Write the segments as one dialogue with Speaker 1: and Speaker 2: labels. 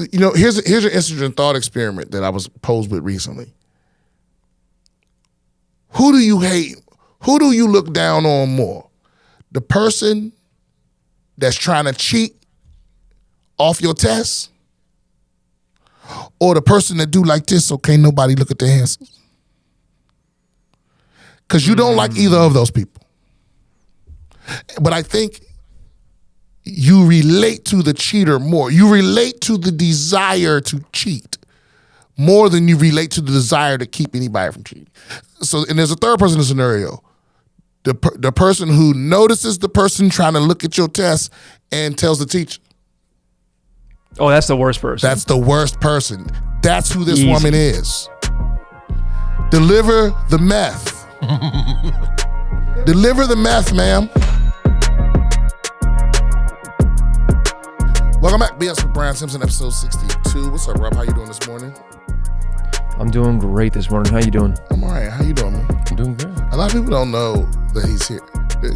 Speaker 1: here's an interesting thought experiment that I was posed with recently. Who do you hate? Who do you look down on more? The person that's trying to cheat off your test, or the person that do like this so can't nobody look at their answers? Because you don't like either of those people. But I think you relate to the cheater more. You relate to the desire to cheat more than you relate to the desire to keep anybody from cheating. So, and there's a third person in the scenario. The person who notices the person trying to look at your test and tells the teacher.
Speaker 2: Oh, that's the worst person.
Speaker 1: That's the worst person. That's who this woman is. Deliver the meth. Deliver the meth, ma'am. Welcome back, BS with Brian Simpson, episode 62. What's up, Rob? How you doing this morning?
Speaker 2: I'm doing great this morning. How you doing?
Speaker 1: I'm all right. How you doing, man?
Speaker 2: I'm doing good.
Speaker 1: A lot of people don't know that he's here.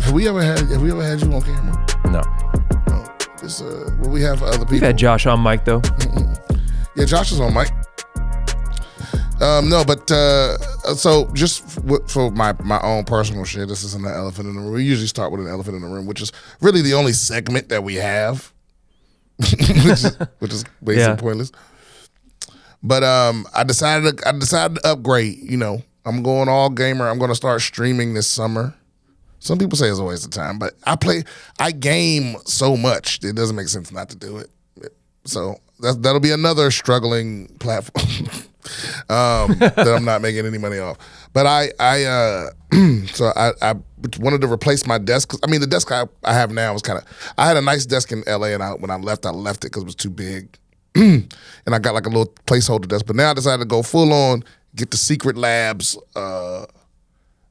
Speaker 1: Have we ever had you on camera?
Speaker 2: No.
Speaker 1: Well, we have other people.
Speaker 2: We've had Josh on mic though.
Speaker 1: Yeah, Josh is on mic. No, but so just for my own personal shit, this isn't an elephant in the room. We usually start with an elephant in the room, which is really the only segment that we have, which is basically pointless. But I decided to upgrade. You know, I'm going all gamer. I'm going to start streaming this summer. Some people say it's a waste of time, but I game so much it doesn't make sense not to do it. So that'll be another struggling platform that I'm not making any money off. But I wanted to replace my desk. I mean, the desk I have now was I had a nice desk in LA, and when I left it because it was too big. And I got like a little placeholder desk. But now I decided to go full on, get the Secret Labs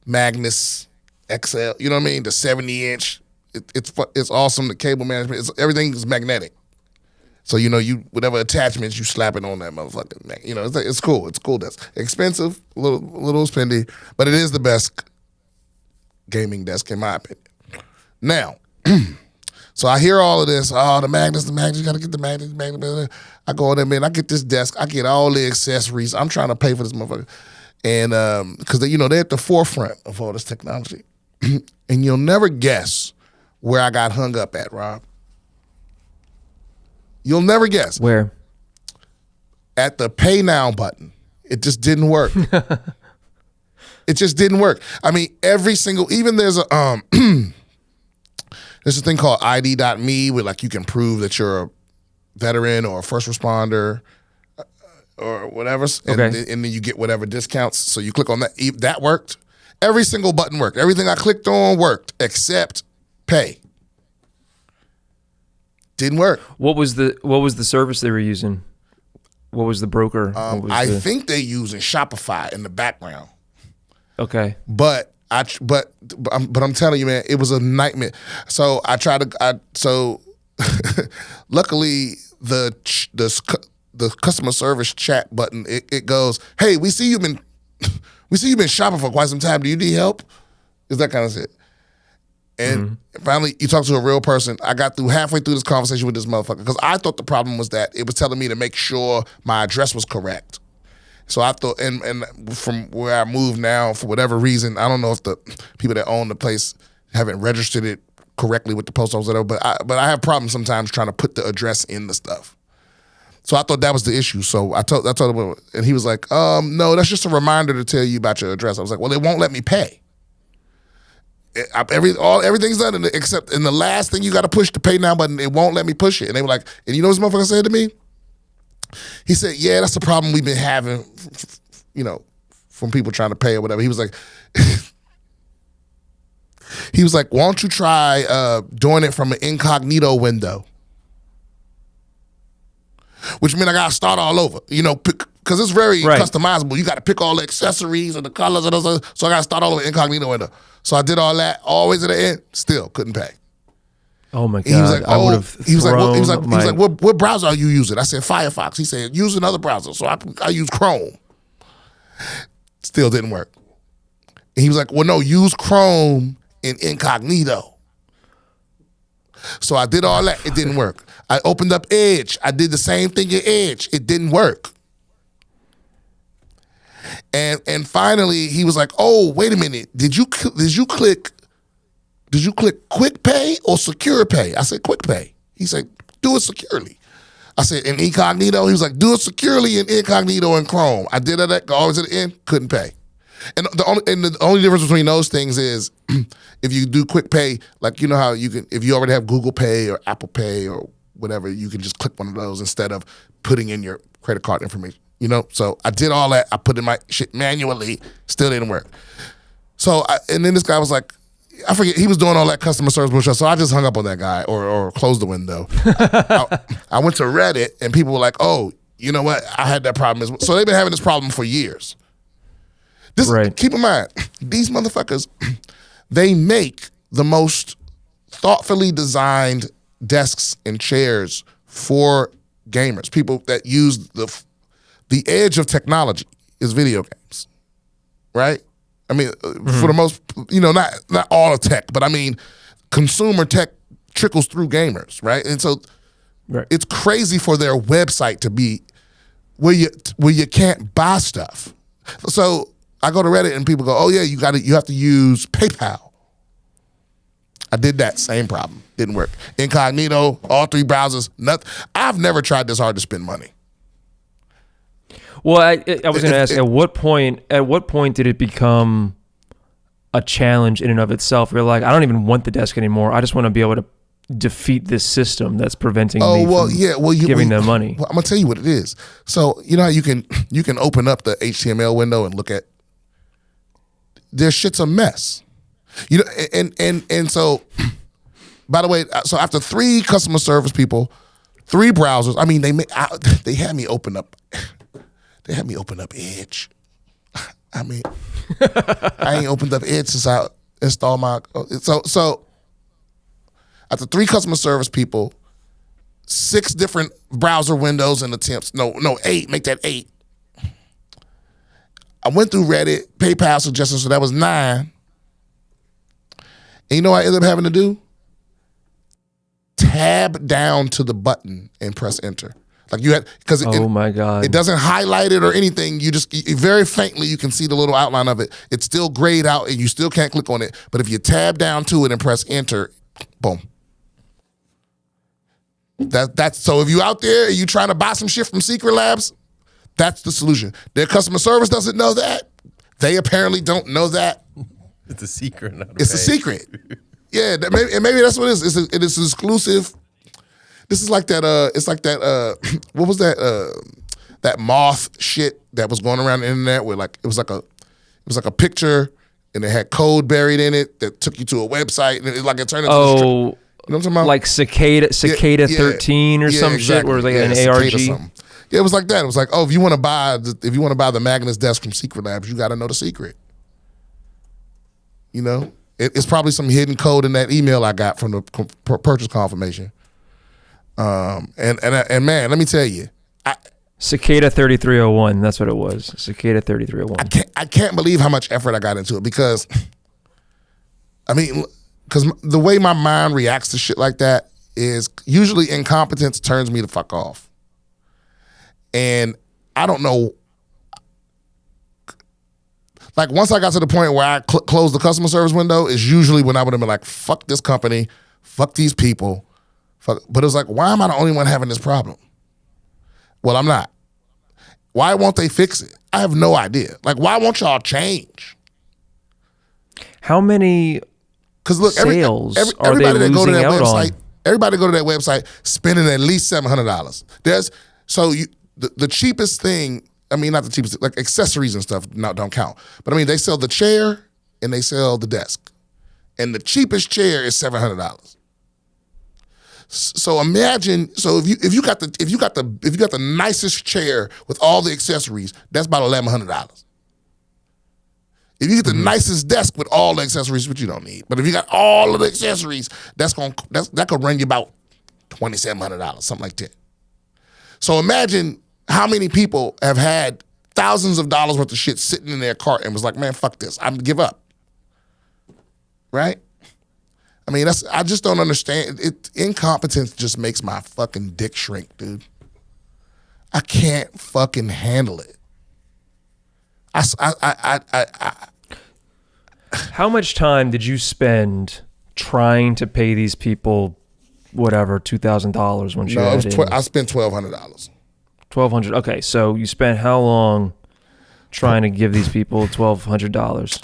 Speaker 1: Magnus XL, you know what I mean? The 70-inch. It's awesome. The cable management, everything is magnetic. So whatever attachments you slap it on that motherfucker. It's cool. It's cool desk. Expensive, a little spendy, but it is the best gaming desk in my opinion. Now, so I hear all of this. Oh, the Magnus, you gotta get the Magnus. I go in there, man. I get this desk. I get all the accessories. I'm trying to pay for this motherfucker, and because they're at the forefront of all this technology, and you'll never guess where I got hung up at, Rob. You'll never guess.
Speaker 2: Where?
Speaker 1: At the pay now button. It just didn't work. It just didn't work. I mean, even there's a there's a thing called ID.me where you can prove that you're a veteran or a first responder or whatever, and then you get whatever discounts. So you click on that. That worked. Every single button worked. Everything I clicked on worked except pay. Didn't work.
Speaker 2: What was the service they were using? What was the broker?
Speaker 1: I think they're using Shopify in the background.
Speaker 2: Okay.
Speaker 1: But I'm telling you, man, it was a nightmare. So I tried to. Luckily the customer service chat button it goes, hey, we see you've been shopping for quite some time. Do you need help? It's that kind of shit. And finally, you talk to a real person. I got halfway through this conversation with this motherfucker because I thought the problem was that it was telling me to make sure my address was correct. So I thought, and from where I moved now, for whatever reason, I don't know if the people that own the place haven't registered it correctly with the post office or whatever, but I have problems sometimes trying to put the address in the stuff. So I thought that was the issue. So I told him, and he was like, no, that's just a reminder to tell you about your address. I was like, well, it won't let me pay. Everything's done except in the last thing you got to push the pay now button. It won't let me push it. And they were like, and you know what this motherfucker said to me? He said, yeah, that's the problem we've been having, from people trying to pay or whatever. He was like, why don't you try doing it from an incognito window? Which means I got to start all over, because it's very customizable. You got to pick all the accessories and the colors and those. So I got to start all over incognito window. So I did all that all the way to the end. Still couldn't pay.
Speaker 2: Oh my God!
Speaker 1: He was like,
Speaker 2: I would have.
Speaker 1: He was like, what browser are you using? I said Firefox. He said, use another browser. So I use Chrome. Still didn't work. And he was like, well, no, use Chrome in incognito. So I did all that. It didn't work. I opened up Edge. I did the same thing in Edge. It didn't work. And finally, he was like, "Oh, wait a minute. Did you click Quick Pay or Secure Pay?" I said, "Quick Pay." He said, "Do it securely." I said, "In incognito?" He was like, "Do it securely in incognito and Chrome." I did that. Always at the end, couldn't pay. And the only difference between those things is if you do Quick Pay, like you know how you can, if you already have Google Pay or Apple Pay or whatever, you can just click one of those instead of putting in your credit card information. You know, so I did all that. I put in my shit manually, still didn't work. So, and then this guy was like, I forget, he was doing all that customer service bullshit, so I just hung up on that guy or closed the window. I went to Reddit and people were like, "Oh, you know what? I had that problem as well." So they've been having this problem for years.
Speaker 2: Right.
Speaker 1: Keep in mind, these motherfuckers, they make the most thoughtfully designed desks and chairs for gamers, people that use the edge of technology is video games, right? I mean, for the most, not all of tech, but I mean, consumer tech trickles through gamers, right? And so It's crazy for their website to be where you can't buy stuff. So I go to Reddit and people go, "Oh yeah, you have to use PayPal." I did that, same problem, didn't work. Incognito, all three browsers, nothing. I've never tried this hard to spend money.
Speaker 2: Well, I was going to ask, at what point did it become a challenge in and of itself? You're like, I don't even want the desk anymore. I just want to be able to defeat this system that's preventing me from giving them money.
Speaker 1: Well, I'm gonna tell you what it is. So you know how you can open up the HTML window and look at, their shit's a mess. You know, and so, by the way, so after 3 customer service people, 3 browsers, I mean, they had me open up. They had me open up Edge. I mean, I ain't opened up Edge since I installed my. So after 3 customer service people, 6 different browser windows and attempts. No, 8. Make that 8. I went through Reddit, PayPal suggestions, so that was 9. And you know what I ended up having to do? Tab down to the button and press enter. Like you had, because
Speaker 2: my God,
Speaker 1: it doesn't highlight it or anything. You just very faintly you can see the little outline of it. It's still grayed out and you still can't click on it. But if you tab down to it and press enter, boom. That's so if you out there and you trying to buy some shit from Secret Labs, that's the solution. Their customer service doesn't know that. They apparently don't know that.
Speaker 3: It's a secret.
Speaker 1: It's a secret. Yeah, maybe that's what it is. It is exclusive. This is like that. It's like that. What was that? That moth shit that was going around the internet, where like it was like a picture and it had code buried in it that took you to a website, and it turned into. You know what I'm talking about?
Speaker 2: Like Cicada 13 or some
Speaker 1: exactly.
Speaker 2: shit, where like an ARG.
Speaker 1: Yeah, it was like that. It was like, oh, if you want to buy the Magnus desk from Secret Labs, you got to know the secret. You know, it's probably some hidden code in that email I got from the purchase confirmation. And man, let me tell you,
Speaker 2: Cicada 3301. That's what it was. Cicada 3301.
Speaker 1: I can't believe how much effort I got into it because, I mean, because the way my mind reacts to shit like that is usually incompetence turns me the fuck off. And I don't know, like once I got to the point where I closed the customer service window is usually when I would have been like, fuck this company, fuck these people. But it was like, why am I the only one having this problem? Well, I'm not. Why won't they fix it? I have no idea. Like, why won't y'all change?
Speaker 2: How many sales are they losing out on?
Speaker 1: Everybody go to that website spending at least $700. The cheapest thing, I mean, not the cheapest, like accessories and stuff don't count. But I mean, they sell the chair and they sell the desk. And the cheapest chair is $700. So imagine, if you got the nicest chair with all the accessories, that's about $1,100. If you get the nicest desk with all the accessories, which you don't need, but if you got all of the accessories, that could run you about $2,700, something like that. So imagine how many people have had thousands of dollars worth of shit sitting in their cart and was like, man, fuck this, I'm gonna give up. Right? I mean, I just don't understand. Incompetence just makes my fucking dick shrink, dude. I can't fucking handle it.
Speaker 2: How much time did you spend trying to pay these people, whatever, $2,000 once you had in?
Speaker 1: I spent $1,200.
Speaker 2: $1,200. Okay, so you spent how long trying to give these people $1,200?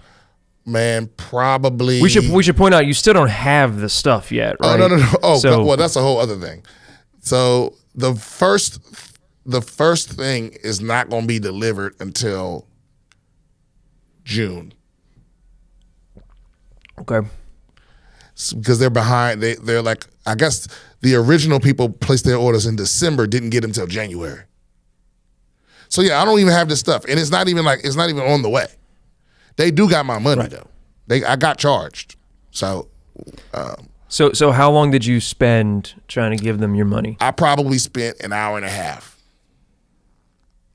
Speaker 1: Man, probably.
Speaker 2: We should point out you still don't have the stuff yet, right?
Speaker 1: Oh no. Oh, well, that's a whole other thing. So the first thing is not going to be delivered until June.
Speaker 2: Okay.
Speaker 1: Because they're behind. They're like, I guess the original people placed their orders in December, didn't get them till January. So yeah, I don't even have this stuff, and it's not even on the way. They do got my money though. I got charged. So.
Speaker 2: So how long did you spend trying to give them your money?
Speaker 1: I probably spent an hour and a half.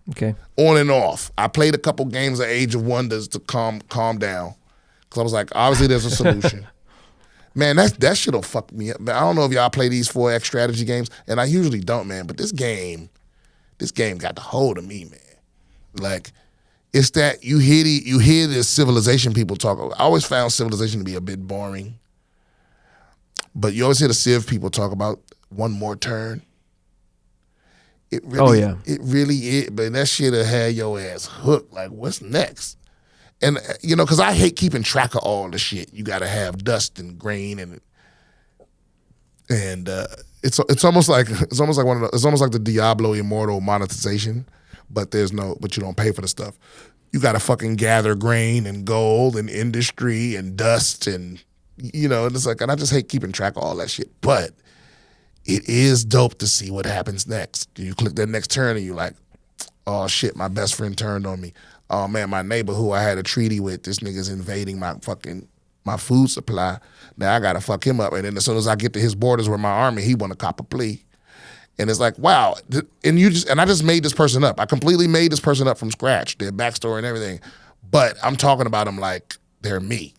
Speaker 2: Okay.
Speaker 1: On and off. I played a couple games of Age of Wonders to calm down. Because I was like, obviously there's a solution. Man, that shit'll fuck me up. Man, I don't know if y'all play these 4X strategy games, and I usually don't, man. But this game got the hold of me, man. Like, it's that you hear this civilization people talk. I always found civilization to be a bit boring. But you always hear the Civ people talk about one more turn. It really is. But that shit'll have your ass hooked. Like, what's next? And because I hate keeping track of all the shit. You got to have dust and grain and it's almost like the Diablo Immortal monetization, but you don't pay for the stuff. You got to fucking gather grain and gold and industry and dust and it's like, and I just hate keeping track of all that shit. But it is dope to see what happens next. You click that next turn and you're like, oh shit, my best friend turned on me. Oh man, my neighbor who I had a treaty with, this nigga's invading my food supply. Now I gotta fuck him up. And then as soon as I get to his borders with my army, he wanna cop a plea. And it's like, wow. And I just made this person up. I completely made this person up from scratch, their backstory and everything. But I'm talking about them like they're me.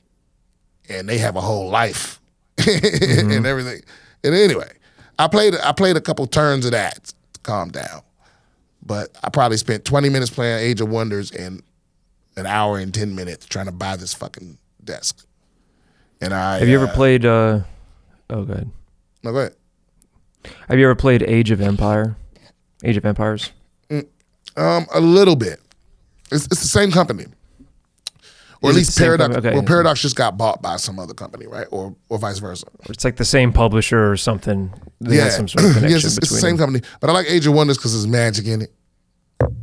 Speaker 1: And they have a whole life and everything. And anyway, I played a couple turns of that to calm down. But I probably spent 20 minutes playing Age of Wonders and an hour and 10 minutes trying to buy this fucking desk. And have
Speaker 2: you ever played? Go ahead.
Speaker 1: No, go ahead.
Speaker 2: Have you ever played Age of Empires?
Speaker 1: A little bit. It's the same company, or at least Paradox. Okay. Well, Paradox just got bought by some other company, right? Or vice versa.
Speaker 2: It's like the same publisher or something. They have some sort of connection
Speaker 1: yes, it's the same company. But I like Age of Wonders because there's magic in it.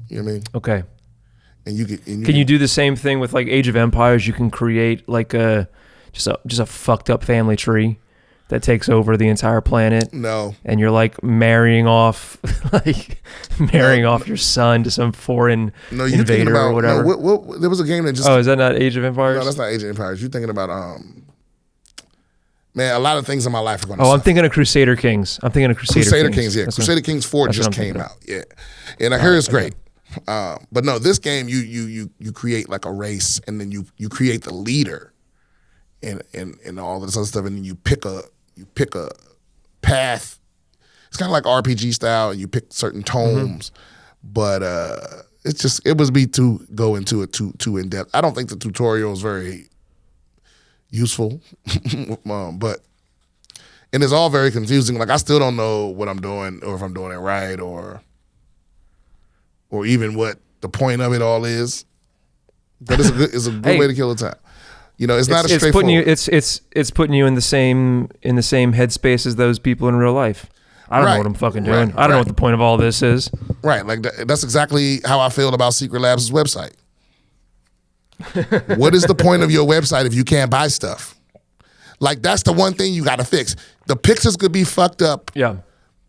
Speaker 1: You know what I mean?
Speaker 2: Okay.
Speaker 1: And
Speaker 2: can you do the same thing with like Age of Empires? You can create like just a fucked up family tree that takes over the entire planet.
Speaker 1: No.
Speaker 2: And you're like marrying off your son to some foreign invader or whatever.
Speaker 1: No, there was a game that just.
Speaker 2: Oh, is that not Age of Empires?
Speaker 1: No, that's not Age of Empires. You're thinking about man, a lot of things in my life are going to.
Speaker 2: I'm thinking of Crusader Kings.
Speaker 1: Crusader Kings, yeah. Crusader Kings 4 just came out, yeah. And I hear it's great. But no, this game you create like a race, and then you create the leader, and all this other stuff, and then you pick a path. It's kind of like RPG style, and you pick certain tomes, but it was me to go into it too in depth. I don't think the tutorial is very useful, but it's all very confusing. Like I still don't know what I'm doing, or if I'm doing it right, or even what the point of it all is. But it's a good way to kill the time. It's not a straightforward.
Speaker 2: It's putting you in the same headspace as those people in real life. I don't know what I'm fucking doing. I don't know what the point of all this is.
Speaker 1: Right, like that's exactly how I feel about Secret Labs' website. What is the point of your website if you can't buy stuff? Like that's the one thing you got to fix. The pictures could be fucked up.
Speaker 2: Yeah.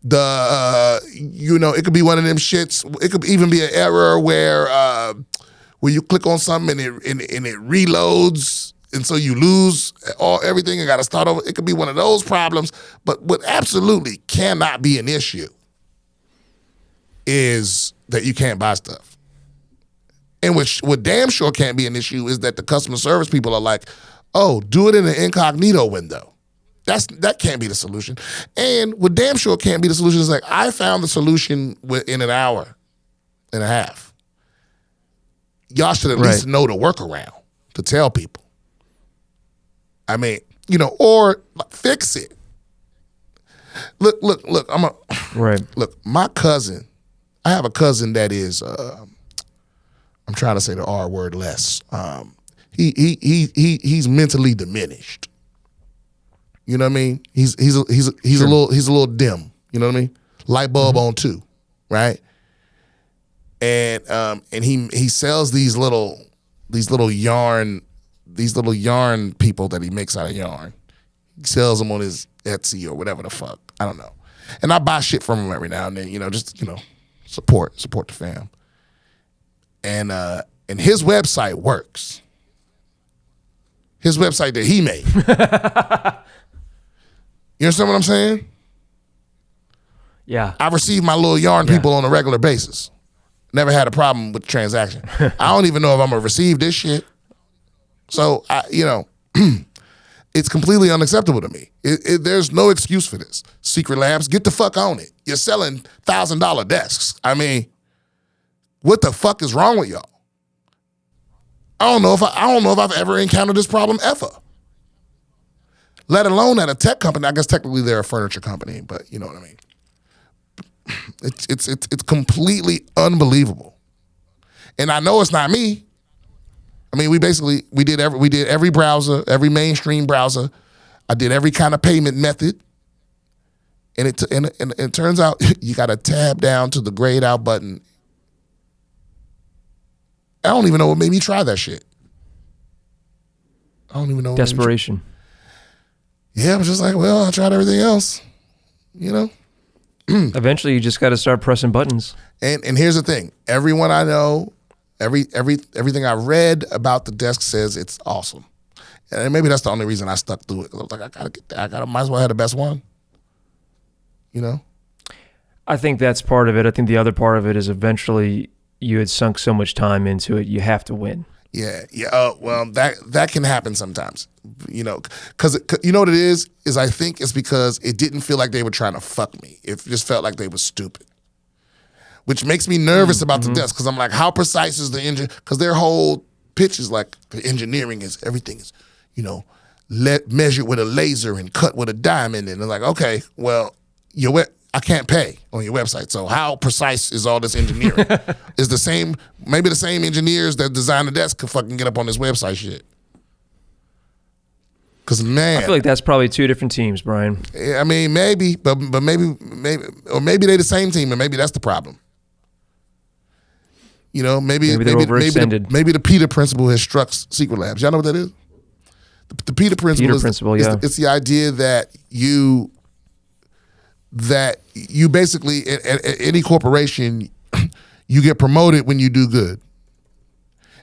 Speaker 1: It could be one of them shits. It could even be an error where you click on something and it reloads, and so you lose everything and got to start over. It could be one of those problems. But what absolutely cannot be an issue is that you can't buy stuff. And what damn sure can't be an issue is that the customer service people are like, oh, do it in an incognito window. That can't be the solution. And what damn sure can't be the solution is like, I found the solution within an hour and a half. Y'all should at least know the workaround to tell people. I mean, or fix it. Look, look, my cousin, I have a cousin that is, I'm trying to say the R word less. He's mentally diminished. You know what I mean? He's a little dim. You know what I mean? Light bulb on 2, right? And he sells these little yarn people that he makes out of yarn. He sells them on his Etsy or whatever the fuck. I don't know. And I buy shit from him every now and then, just support the fam. And his website works. His website that he made. You understand what I'm saying?
Speaker 2: Yeah.
Speaker 1: I receive my little yarn people on a regular basis. Never had a problem with the transaction. I don't even know if I'm gonna receive this shit. So it's completely unacceptable to me. There's no excuse for this. Secret Labs, get the fuck on it. You're selling $1,000 desks. I mean, what the fuck is wrong with y'all? I don't know if I've ever encountered this problem ever. Let alone at a tech company. I guess technically they're a furniture company, but you know what I mean. It's completely unbelievable. And I know it's not me. I mean, we did every browser, every mainstream browser. I did every kind of payment method. And it turns out you got to tab down to the grayed out button. I don't even know what made me try that shit. I don't even know.
Speaker 2: Desperation.
Speaker 1: Yeah, I was just like, well, I tried everything else,
Speaker 2: Eventually, you just got to start pressing buttons.
Speaker 1: And here's the thing: everyone I know, everything I read about the desk says it's awesome, and maybe that's the only reason I stuck through it. 'Cause I was like, I gotta get that. Might as well have the best one.
Speaker 2: I think that's part of it. I think the other part of it is eventually you had sunk so much time into it, you have to win.
Speaker 1: Yeah. Well, that can happen sometimes, because you know what it is I think it's because it didn't feel like they were trying to fuck me. It just felt like they were stupid, which makes me nervous about the desk because I'm like, how precise is the engine? Because their whole pitch is like the engineering is everything is, measured with a laser and cut with a diamond, and they're like, okay, well, I can't pay on your website. So how precise is all this engineering? Maybe the same engineers that design the desk could fucking get up on this website shit. Cause man,
Speaker 2: I feel like that's probably 2 different teams, Brian.
Speaker 1: I mean, maybe, but maybe they're the same team, and maybe that's the problem. Maybe
Speaker 2: they're overextended.
Speaker 1: Maybe the Peter principle has struck Secret Labs. Y'all know what that is? The Peter principle it's the idea that you basically at any corporation, you get promoted when you do good.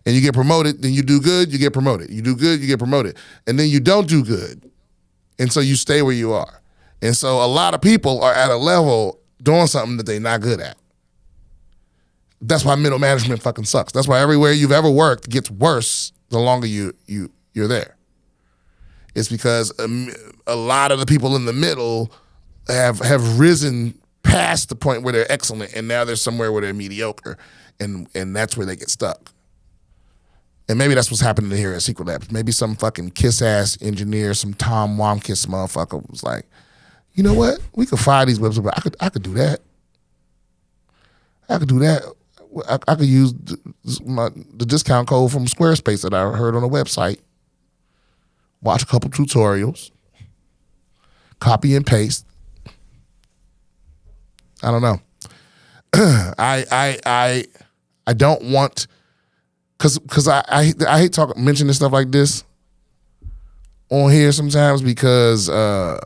Speaker 1: And you get promoted, then you do good, you get promoted. You do good, you get promoted. And then you don't do good. And so you stay where you are. And so a lot of people are at a level doing something that they're not good at. That's why middle management fucking sucks. That's why everywhere you've ever worked gets worse the longer you're there. It's because a lot of the people in the middle have risen past the point where they're excellent, and now they're somewhere where they're mediocre, and that's where they get stuck. And maybe that's what's happening here at Secret Labs. Maybe some fucking kiss-ass engineer, some Tom Womkiss motherfucker was like, you know what? We could fire these websites, but I could do that. I could do that. I could use the discount code from Squarespace that I heard on the website. Watch a couple tutorials. Copy and paste. I don't know. I don't want, because I hate mentioning stuff like this on here sometimes because I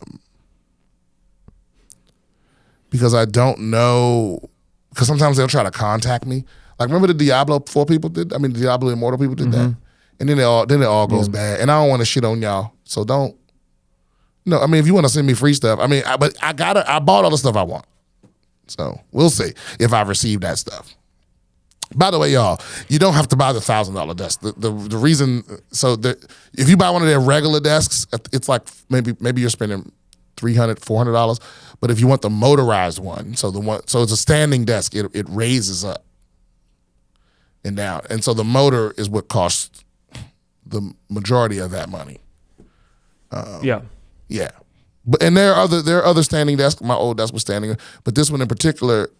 Speaker 1: don't know, because sometimes they'll try to contact me. Like, remember the Diablo 4 people did? I mean, the Diablo Immortal people did that, and then it all goes bad. And I don't want to shit on y'all, so don't. No, I mean, if you want to send me free stuff, I mean, I bought all the stuff I want. So we'll see if I receive that stuff. By the way, y'all, you don't have to buy the $1,000 desk. The reason, if you buy one of their regular desks, it's like maybe you're spending $300, $400. But if you want the motorized one, so it's a standing desk, it raises up and down, and so the motor is what costs the majority of that money. Yeah. But there are other standing desks. My old desk was standing, but this one in particular,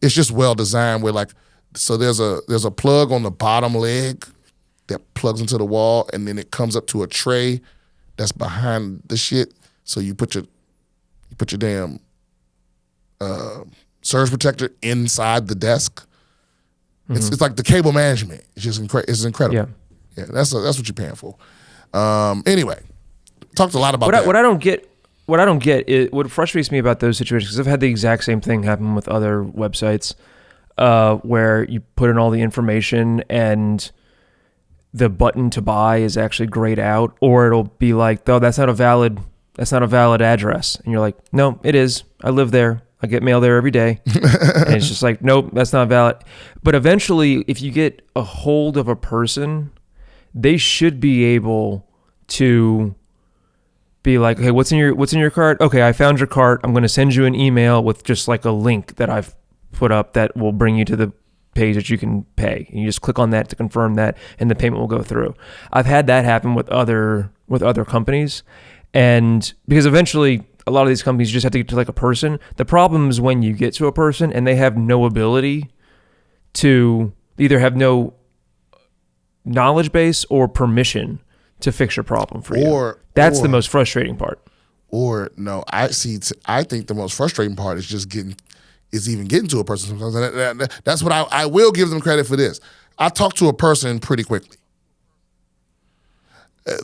Speaker 1: it's just well designed. Where so there's a plug on the bottom leg that plugs into the wall, and then it comes up to a tray that's behind the shit. So you put your damn surge protector inside the desk. Mm-hmm. It's like the cable management. It's just it's incredible. Yeah, that's what you're paying for. Anyway, talked a lot about that.
Speaker 2: What I don't get is what frustrates me about those situations, because I've had the exact same thing happen with other websites, where you put in all the information and the button to buy is actually grayed out, or it'll be like, "Oh, that's not a valid address," and you're like, "No, it is. I live there. I get mail there every day." And it's just like, "Nope, that's not valid." But eventually, if you get a hold of a person, they should be able to be like, "Hey, what's in your cart? Okay, I found your cart. I'm going to send you an email with just like a link that I've put up that will bring you to the page that you can pay." And you just click on that to confirm that, and the payment will go through. I've had that happen with other companies, and because eventually a lot of these companies just have to get to like a person. The problem is when you get to a person and they have no ability to either have no knowledge base or permission to fix your problem for you. That's the most frustrating part.
Speaker 1: I think the most frustrating part is even getting to a person sometimes. And that's what I will give them credit for this. I talk to a person pretty quickly.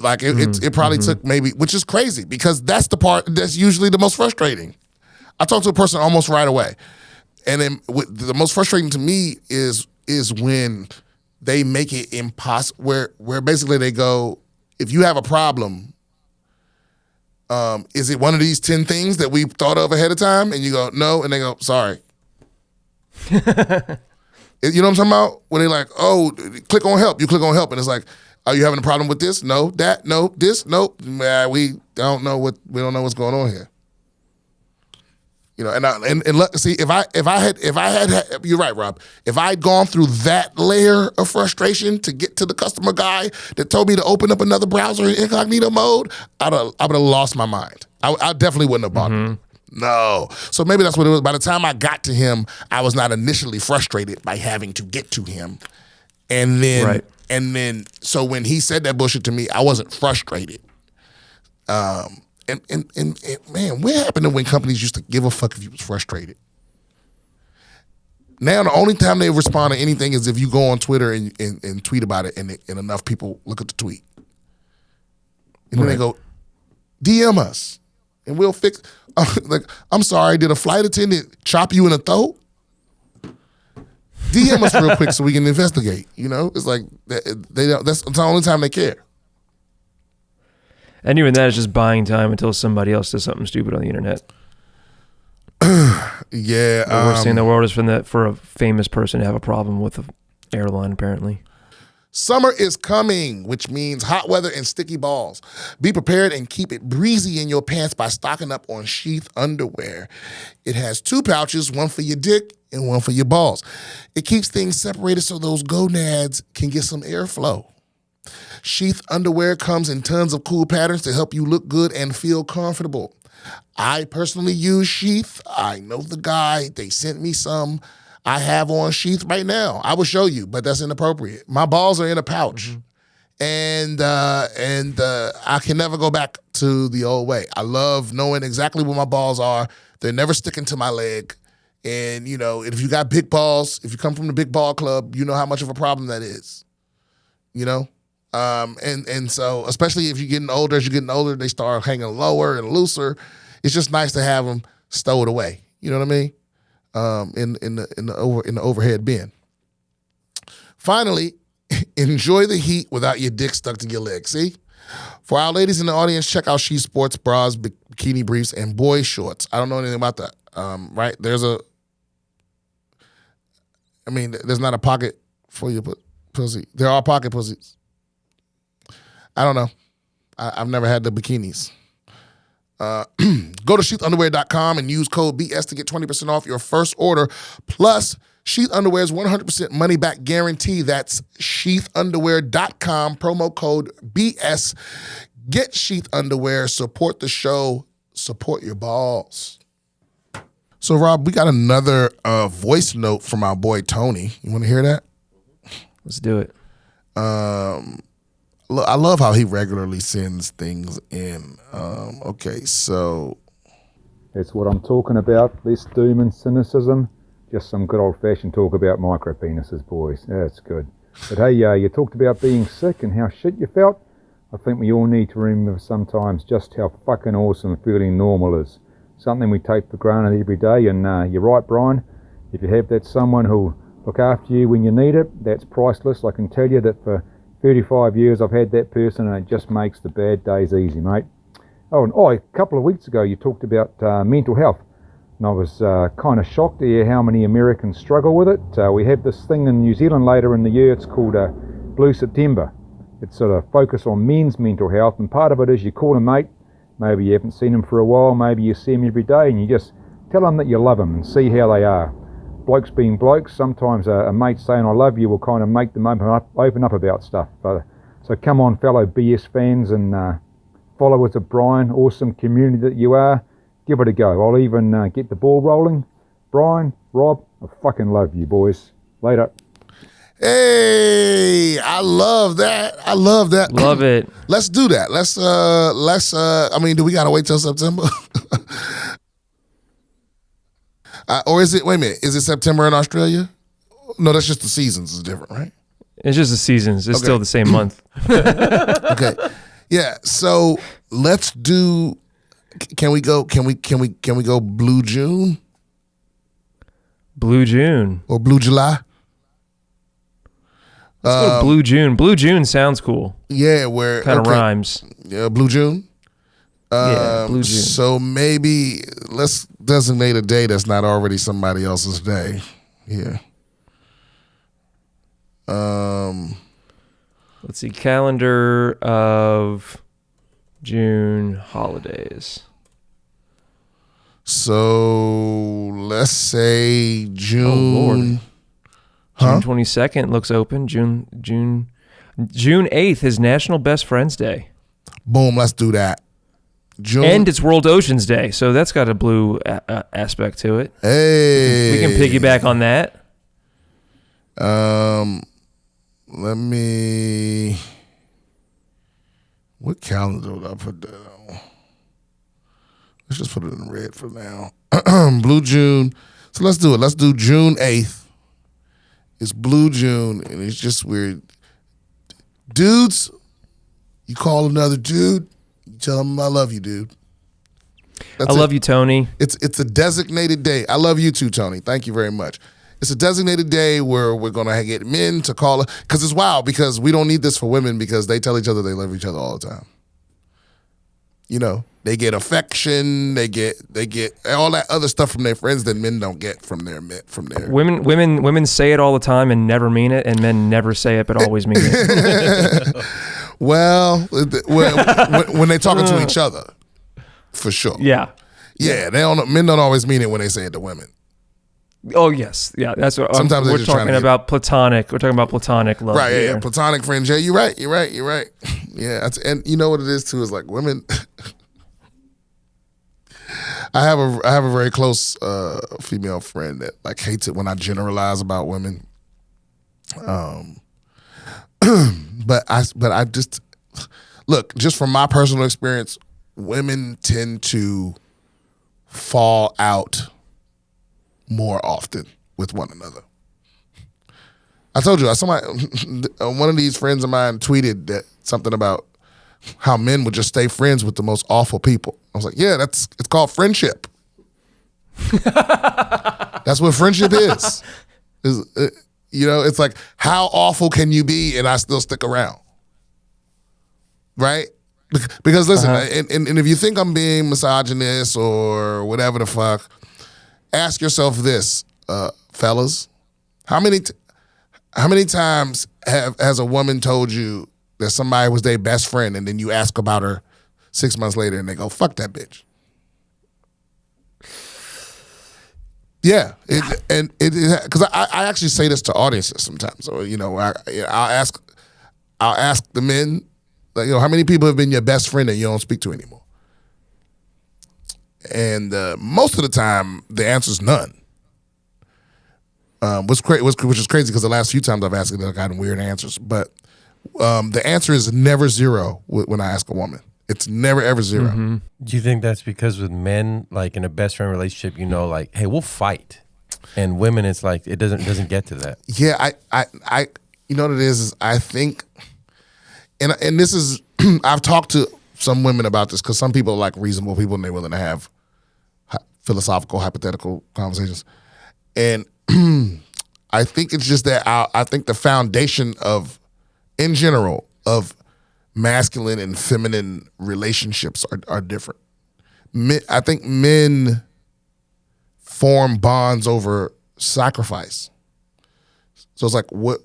Speaker 1: Like it probably took maybe, which is crazy because that's the part that's usually the most frustrating. I talk to a person almost right away. And then the most frustrating to me is when they make it impossible, where basically they go, if you have a problem, is it one of these 10 things that we thought of ahead of time? And you go, no, and they go, sorry. You know what I'm talking about? When they're like, oh, click on help. You click on help, and it's like, are you having a problem with this? No, that, no, this, no. We don't know what's going on here. You know, and see, if I had, you're right, Rob. If I'd gone through that layer of frustration to get to the customer guy that told me to open up another browser in incognito mode, I would have lost my mind. I definitely wouldn't have bought it. No. So maybe that's what it was. By the time I got to him, I was not initially frustrated by having to get to him, and then so when he said that bullshit to me, I wasn't frustrated. And man, what happened to when companies used to give a fuck if you was frustrated? Now the only time they respond to anything is if you go on Twitter and tweet about it, and enough people look at the tweet, and then they go, DM us, and we'll fix. Like, I'm sorry, did a flight attendant chop you in the throat? DM us real quick so we can investigate. You know, it's like they don't. That's the only time they care.
Speaker 2: And even that is just buying time until somebody else does something stupid on the internet.
Speaker 1: Yeah.
Speaker 2: The worst thing in the world is for a famous person to have a problem with an airline, apparently.
Speaker 1: Summer is coming, which means hot weather and sticky balls. Be prepared and keep it breezy in your pants by stocking up on SHEATH underwear. It has 2 pouches, one for your dick and one for your balls. It keeps things separated so those gonads can get some airflow. SHEATH underwear comes in tons of cool patterns to help you look good and feel comfortable. I personally use SHEATH. I know the guy. They sent me some. I have on SHEATH right now. I will show you, but that's inappropriate. My balls are in a pouch. And I can never go back to the old way. I love knowing exactly where my balls are. They're never sticking to my leg. And, you know, if you got big balls, if you come from the big ball club, you know how much of a problem that is. You know? And so, especially if you're getting older, as you're getting older, they start hanging lower and looser. It's just nice to have them stowed away. You know what I mean? In the overhead bin. Finally, enjoy the heat without your dick stuck to your leg. See? For our ladies in the audience, check out SHE Sports bras, bikini briefs, and boy shorts. I don't know anything about that. Right? There's a I mean, there's not a pocket for your pussy. There are pocket pussies. I don't know. I've never had the bikinis. Go to sheathunderwear.com and use code BS to get 20% off your first order. Plus, Sheath Underwear's 100% money back guarantee. That's sheathunderwear.com, promo code BS. Get Sheath Underwear, support the show, support your balls. So, Rob, we got another voice note from our boy Tony. You want to hear that?
Speaker 2: Let's do it.
Speaker 1: I love how he regularly sends things in. Okay, so.
Speaker 3: That's what I'm talking about, less doom and cynicism. Just some good old-fashioned talk about micro-penises, boys. That's good. But hey, you talked about being sick and how shit you felt. I think we all need to remember sometimes just how fucking awesome feeling normal is. Something we take for granted every day, and you're right, Brian. If you have that someone who'll look after you when you need it, that's priceless. I can tell you that for 35 years I've had that person, and it just makes the bad days easy, mate. Oh, a couple of weeks ago you talked about mental health. And I was kind of shocked to hear how many Americans struggle with it. We have this thing in New Zealand later in the year, it's called Blue September. It's sort of focus on men's mental health, and part of it is you call a mate, maybe you haven't seen him for a while, maybe you see him every day, and you just tell them that you love them and see how they are. Blokes being blokes, sometimes a mate saying I love you will kind of make them open up about stuff. So come on, fellow BS fans and followers of Brian, awesome community that you are. Give it a go. I'll even get the ball rolling. Brian, Rob, I fucking love you, boys. Later.
Speaker 1: Hey, I love that. I love that.
Speaker 2: Love it.
Speaker 1: Let's do that. Let's I mean, do we gotta wait till September? Or is it, wait a minute, is it September in Australia? No, that's just the seasons is different, right?
Speaker 2: It's just the seasons. It's still the same month.
Speaker 1: Okay. Yeah. So let's do. Can we go Blue June?
Speaker 2: Blue June.
Speaker 1: Or Blue July?
Speaker 2: Let's go to Blue June. Blue June sounds cool.
Speaker 1: Yeah, where
Speaker 2: kind of rhymes.
Speaker 1: Yeah, Blue June.
Speaker 2: Yeah, Blue June.
Speaker 1: So maybe let's designate a day that's not already somebody else's day. Yeah.
Speaker 2: Let's see. Calendar of June holidays.
Speaker 1: So let's say June.
Speaker 2: Oh, Lord.
Speaker 1: Huh?
Speaker 2: June 22nd looks open. June 8th is National Best Friends Day.
Speaker 1: Boom, let's do that. June.
Speaker 2: And it's World Oceans Day, so that's got a blue aspect to it.
Speaker 1: Hey.
Speaker 2: We can piggyback on that.
Speaker 1: Let me. What calendar would I put that on? Let's just put it in red for now. Blue June. So let's do it. Let's do June 8th. It's Blue June, and it's just weird. Dudes, you call another dude, you tell him I love you, dude.
Speaker 2: I love you, Tony.
Speaker 1: It's a designated day. I love you too, Tony. Thank you very much. It's a designated day where we're going to get men to call, because it's wild, because we don't need this for women because they tell each other they love each other all the time. You know, they get affection, they get all that other stuff from their friends that men don't get from their
Speaker 2: women say it all the time and never mean it, and men never say it but always mean it.
Speaker 1: Well, when they're talking to each other, for sure.
Speaker 2: Yeah.
Speaker 1: Men don't always mean it when they say it to women.
Speaker 2: Oh yes, yeah. That's what
Speaker 1: sometimes
Speaker 2: we're talking about. Platonic. We're talking about platonic love.
Speaker 1: Right. Yeah. Platonic friends. Yeah. You're right. Yeah. And you know what it is too is like women. I have a very close female friend that like hates it when I generalize about women. But I just look, just from my personal experience, women tend to fall out more often with one another. I told you, one of these friends of mine tweeted that something about how men would just stay friends with the most awful people. I was like, yeah, it's called friendship. That's what friendship is. It's like, how awful can you be and I still stick around? Right? Because listen, and if you think I'm being misogynist or whatever the fuck, ask yourself this, fellas, How many times has a woman told you that somebody was their best friend, and then you ask about her 6 months later, and they go, "Fuck that bitch." Yeah, because I actually say this to audiences sometimes. So I'll ask the men, like, how many people have been your best friend that you don't speak to anymore? And most of the time, the answer is none. Which is crazy because the last few times I've asked it, I've gotten weird answers. But the answer is never zero when I ask a woman. It's never ever zero.
Speaker 4: Mm-hmm. Do you think that's because with men, like in a best friend relationship, like, hey, we'll fight, and women, it's like it doesn't get to that.
Speaker 1: Yeah, I you know what it is I think, and this is I've talked to some women about this because some people are like reasonable people and they're willing to have philosophical, hypothetical conversations, and I think it's just that I think the foundation in general of masculine and feminine relationships are different. I think men form bonds over sacrifice. So it's like what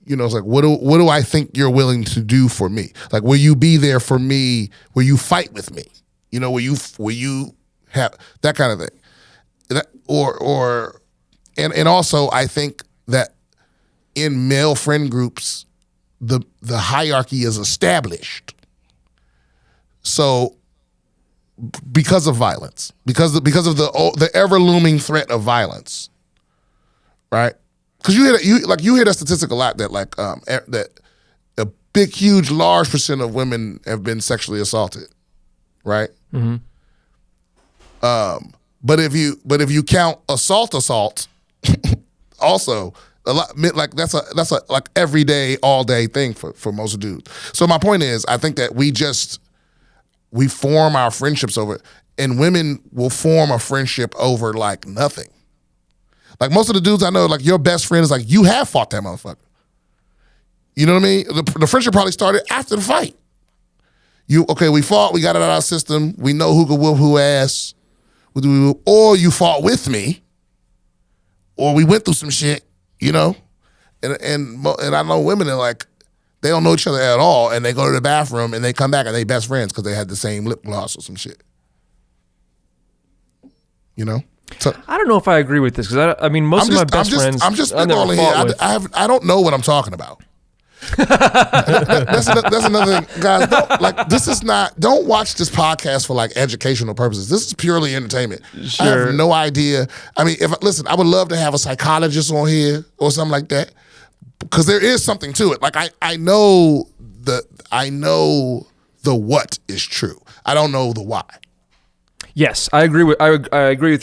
Speaker 1: do I think you're willing to do for me? Like, will you be there for me? Will you fight with me? Will you have that kind of thing? And also I think that in male friend groups, the hierarchy is established. So because of violence, because of the ever looming threat of violence, right? Because you hear that statistic a lot that that a big, huge, large percent of women have been sexually assaulted, right? Mm-hmm. But if you count assault, also. A lot, like that's a like everyday, all day thing for most dudes. So my point is, I think that we form our friendships over, and women will form a friendship over like nothing. Like most of the dudes I know, like your best friend is like you have fought that motherfucker. You know what I mean? The friendship probably started after the fight. We fought, we got it out of our system, we know who could whoop who ass, or you fought with me, or we went through some shit. And I know women are like, they don't know each other at all, and they go to the bathroom and they come back and they best friends because they had the same lip gloss or some shit. So,
Speaker 2: I don't know if I agree with this because I mean most of my best friends.
Speaker 1: I'm just spitballing here. I don't know what I'm talking about. That's another thing, guys. Don't watch this podcast for like educational purposes. This is purely entertainment. Sure. I have no idea. I mean, I would love to have a psychologist on here or something like that because there is something to it. Like I know the what is true. I don't know the why.
Speaker 2: Yes, I agree with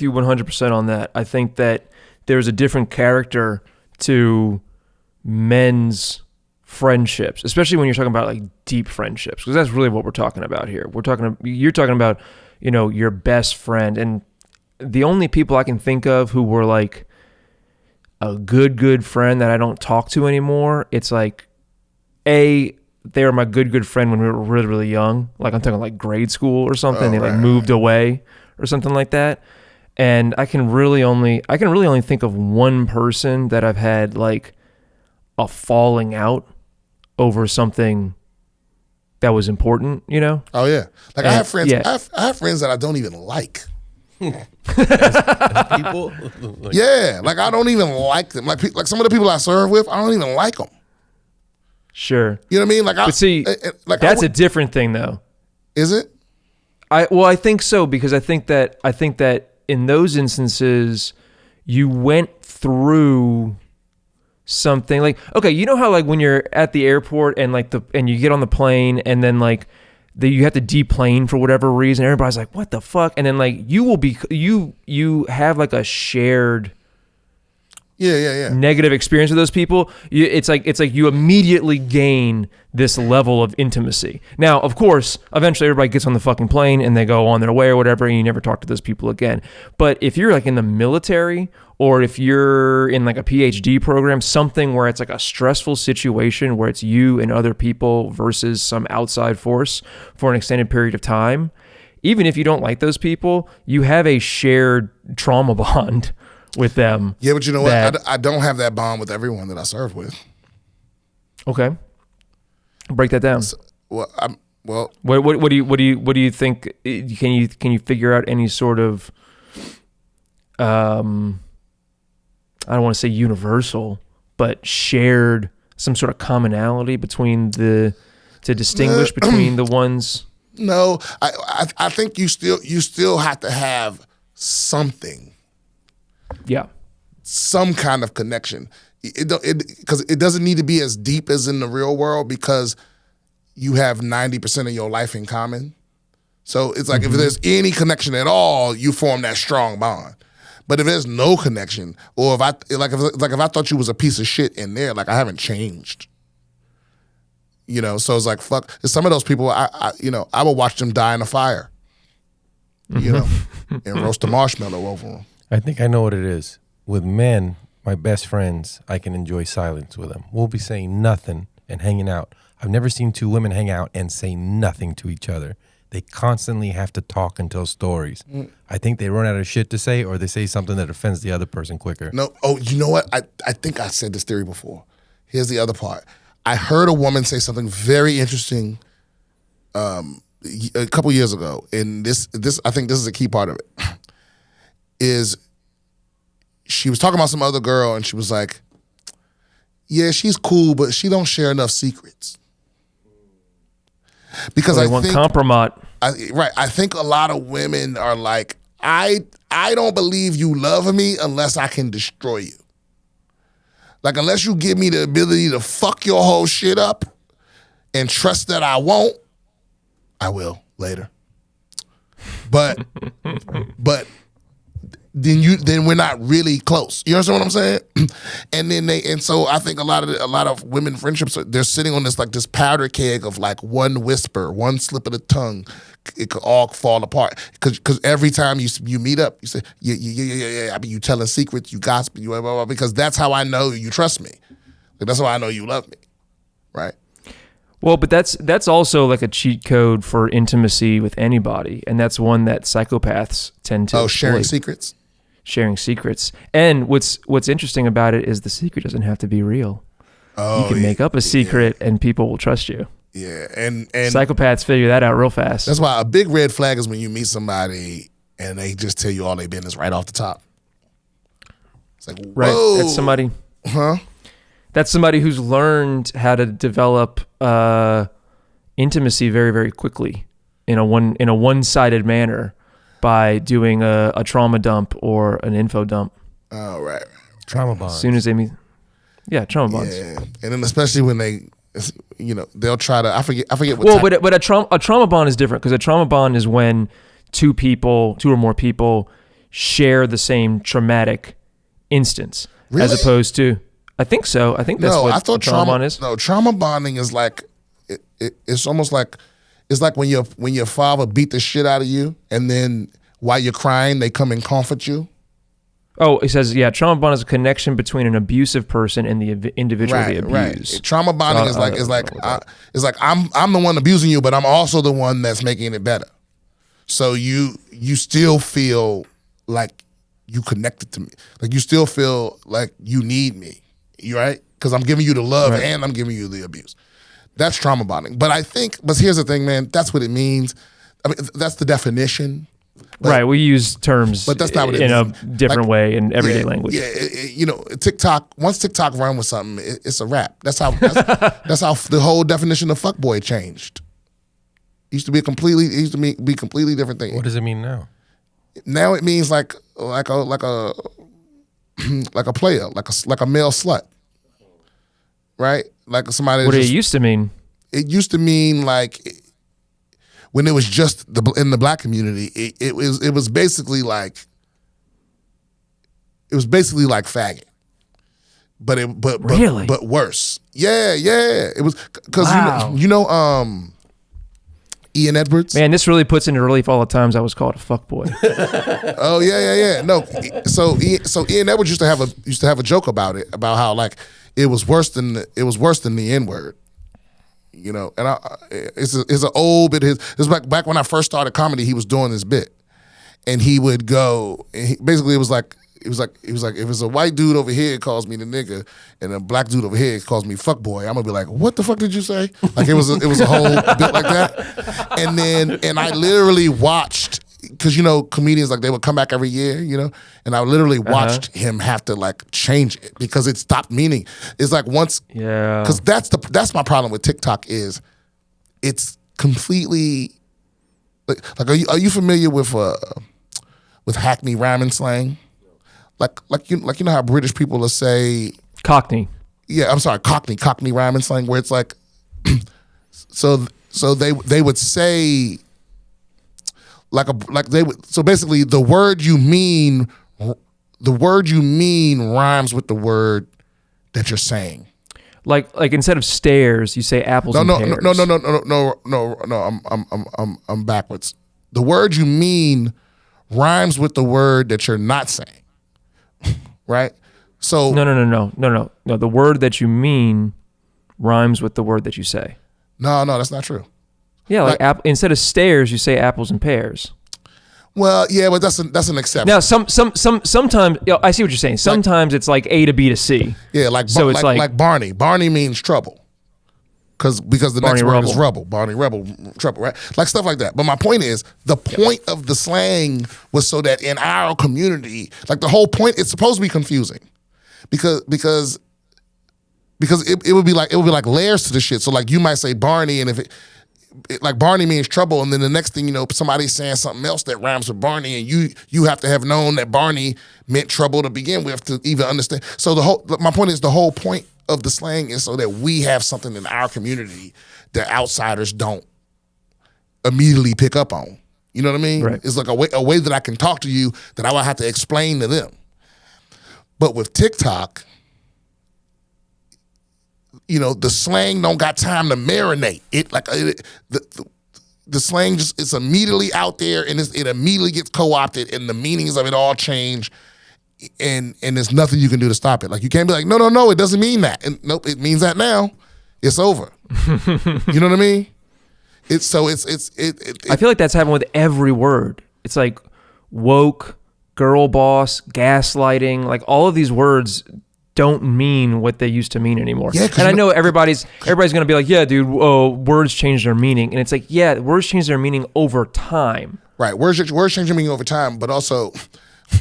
Speaker 2: you 100% on that. I think that there's a different character to men's friendships, especially when you're talking about like deep friendships, because that's really what we're talking about here. You're talking about, your best friend, and the only people I can think of who were like a good friend that I don't talk to anymore, it's like they were my good friend when we were really, really young. Like I'm talking like grade school or something. They like moved away or something like that. And I can really only think of one person that I've had like a falling out over something that was important,
Speaker 1: Oh yeah. Like I have friends. Yeah. I have friends that I don't even like.
Speaker 4: People.
Speaker 1: Yeah, like I don't even like them. Like some of the people I serve with, I don't even like them.
Speaker 2: Sure.
Speaker 1: You know what I mean? Like,
Speaker 2: but see, that's a different thing, though.
Speaker 1: Is it?
Speaker 2: I think so, because I think that in those instances, you went through something like, okay, you know how like when you're at the airport and and you get on the plane and then like you have to deplane for whatever reason, everybody's like, what the fuck? And then like you have like a shared negative experience with those people. It's like you immediately gain this level of intimacy. Now, of course, eventually everybody gets on the fucking plane and they go on their way or whatever, and you never talk to those people again. But if you're like in the military, or if you're in like a PhD program, something where it's like a stressful situation where it's you and other people versus some outside force for an extended period of time, even if you don't like those people, you have a shared trauma bond with them.
Speaker 1: Yeah, but you know what? I don't have that bond with everyone that I served with.
Speaker 2: Okay, break that down.
Speaker 1: So, well,
Speaker 2: what do you think? Can you figure out any sort of I don't want to say universal, but shared, some sort of commonality between to distinguish between the ones?
Speaker 1: No, I think you still have to have something.
Speaker 2: Yeah.
Speaker 1: Some kind of connection. Because it doesn't need to be as deep as in the real world, because you have 90% of your life in common. So it's like if there's any connection at all, you form that strong bond. But if there's no connection, or if I thought you was a piece of shit in there, like I haven't changed. You know, so it's like fuck. Some of those people, I would watch them die in a fire. You know, and roast a marshmallow over them.
Speaker 4: I think I know what it is. With men, my best friends, I can enjoy silence with them. We'll be saying nothing and hanging out. I've never seen two women hang out and say nothing to each other. They constantly have to talk and tell stories. I think they run out of shit to say, or they say something that offends the other person quicker.
Speaker 1: No, oh, you know what? I think I said this theory before. Here's the other part. I heard a woman say something very interesting a couple years ago, and this I think this is a key part of it. Is she was talking about some other girl, and she was like, "Yeah, she's cool, but she don't share enough secrets." Because I
Speaker 2: want
Speaker 1: think
Speaker 2: compromise.
Speaker 1: I think a lot of women are like, I don't believe you love me unless I can destroy you. Like, unless you give me the ability to fuck your whole shit up and trust that I won't, I will later. But then we're not really close. You understand what I'm saying? And so I think a lot of women friendships, they're sitting on this powder keg of like one whisper, one slip of the tongue, it could all fall apart. Because every time you meet up, you say, yeah. I mean, you telling secrets, you gossiping, you blah, blah, blah, because that's how I know you trust me. Like, that's how I know you love me, right?
Speaker 2: Well, but that's also like a cheat code for intimacy with anybody, and that's one that psychopaths tend to.
Speaker 1: Oh, sharing
Speaker 2: avoid.
Speaker 1: secrets.
Speaker 2: Sharing secrets. And what's interesting about it is the secret doesn't have to be real. You can make up a secret and people will trust you.
Speaker 1: Yeah, and
Speaker 2: psychopaths figure that out real fast.
Speaker 1: That's why a big red flag is when you meet somebody and they just tell you all their business right off the top. It's like, whoa.
Speaker 2: Right, that's somebody.
Speaker 1: Huh?
Speaker 2: That's somebody who's learned how to develop intimacy very, very quickly in a one-sided manner by doing a trauma dump or an info dump.
Speaker 1: Oh, right.
Speaker 4: Trauma bonds.
Speaker 2: As soon as they meet. Yeah, trauma bonds.
Speaker 1: Yeah. And then especially when they, they'll try to, I forget what.
Speaker 2: Well, but a trauma bond is different, because a trauma bond is when two or more people share the same traumatic instance.
Speaker 1: Really?
Speaker 2: As opposed to, I think so. I think that's what
Speaker 1: I thought
Speaker 2: trauma bond is.
Speaker 1: No, trauma bonding is like, it's almost like, it's like when your father beat the shit out of you, and then while you're crying, they come and comfort you.
Speaker 2: Oh, it says, yeah, trauma bond is a connection between an abusive person and the individual they abuse.
Speaker 1: Right. Trauma bonding is like I'm the one abusing you, but I'm also the one that's making it better. So you still feel like you connected to me. Like you still feel like you need me. You right? Because I'm giving you the love and I'm giving you the abuse. That's trauma bonding. But here's the thing, man. That's what it means. I mean, that's the definition. But,
Speaker 2: right, we use terms
Speaker 1: but that's not what it
Speaker 2: in
Speaker 1: means.
Speaker 2: A different way in everyday language.
Speaker 1: Yeah, TikTok. Once TikTok run with something, it's a wrap. That's how the whole definition of fuckboy changed. It used to be a completely different thing.
Speaker 4: What does it mean now?
Speaker 1: Now it means like a player, like a male slut, right? Like somebody.
Speaker 2: What did it used to mean?
Speaker 1: It used to mean like. When it was just in the black community, it was basically like faggot, but worse. Yeah, it was because Ian Edwards.
Speaker 2: Man, this really puts into relief all the times I was called a fuckboy.
Speaker 1: Oh yeah. No, so Ian Edwards used to have a joke about it, about how like it was worse than the N-word. And it's an old bit. It's back when I first started comedy. He was doing this bit, and he would go. And basically, it was like if it's a white dude over here calls me the nigga and a black dude over here calls me fuck boy, I'm gonna be like, what the fuck did you say? Like it was a whole bit like that. And I literally watched, because comedians, like, they would come back every year, and I literally watched him have to like change it because it stopped meaning. It's like once, because that's my problem with TikTok is it's completely like are you familiar with Hackney rhyming slang? Like you know how British people will say
Speaker 2: Cockney.
Speaker 1: Yeah, I'm sorry, Cockney rhyming slang, where it's like so they would say so basically the word you mean rhymes with the word that you're saying. Like
Speaker 2: instead of stairs, you say apples and pears.
Speaker 1: No. I'm backwards. The word you mean rhymes with the word that you're not saying, right? So
Speaker 2: No. The word that you mean rhymes with the word that you say.
Speaker 1: No, that's not true.
Speaker 2: Yeah, instead of stairs, you say apples and pears.
Speaker 1: Well, yeah, but that's an exception.
Speaker 2: Now, sometimes I see what you're saying. Sometimes it's like A to B to C.
Speaker 1: Yeah, like Barney. Barney means trouble, because the Barney next word is rubble. Barney Rebel, trouble, right? Like stuff like that. But my point is, the point of the slang was so that in our community, like the whole point, it's supposed to be confusing, because it would be like layers to the shit. So like you might say Barney, and if it like Barney means trouble, and then the next thing you know, somebody's saying something else that rhymes with Barney, and you have to have known that Barney meant trouble to begin with to even understand. So my point is, the whole point of the slang is so that we have something in our community that outsiders don't immediately pick up on. You know what I mean?
Speaker 2: Right.
Speaker 1: It's like a way that I can talk to you that I would have to explain to them. But with TikTok, the slang don't got time to marinate. The slang it's immediately out there, and it immediately gets co-opted, and the meanings of it all change, and there's nothing you can do to stop it. Like you can't be like, no, it doesn't mean that. And nope, it means that now. It's over. You know what I mean? I
Speaker 2: feel like that's happening with every word. It's like woke, girl boss, gaslighting, like all of these words don't mean what they used to mean anymore. Yeah, and I know everybody's going to be like, yeah, dude, words change their meaning. And it's like, yeah, words change their meaning over time.
Speaker 1: Right. Words change their meaning over time, but also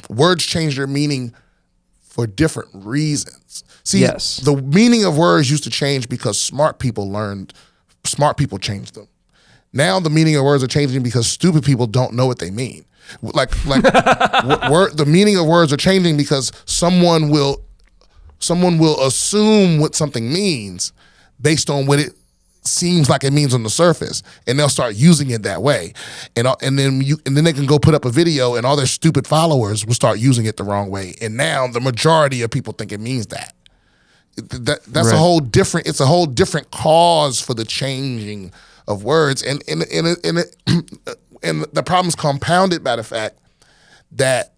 Speaker 1: words change their meaning for different reasons. See, yes. The meaning of words used to change because smart people changed them. Now the meaning of words are changing because stupid people don't know what they mean. The meaning of words are changing because someone will assume what something means based on what it seems like it means on the surface, and they'll start using it that way, and then they can go put up a video, and all their stupid followers will start using it the wrong way, and now the majority of people think it means that. That's right. It's a whole different cause for the changing of words, and the problem's compounded by the fact that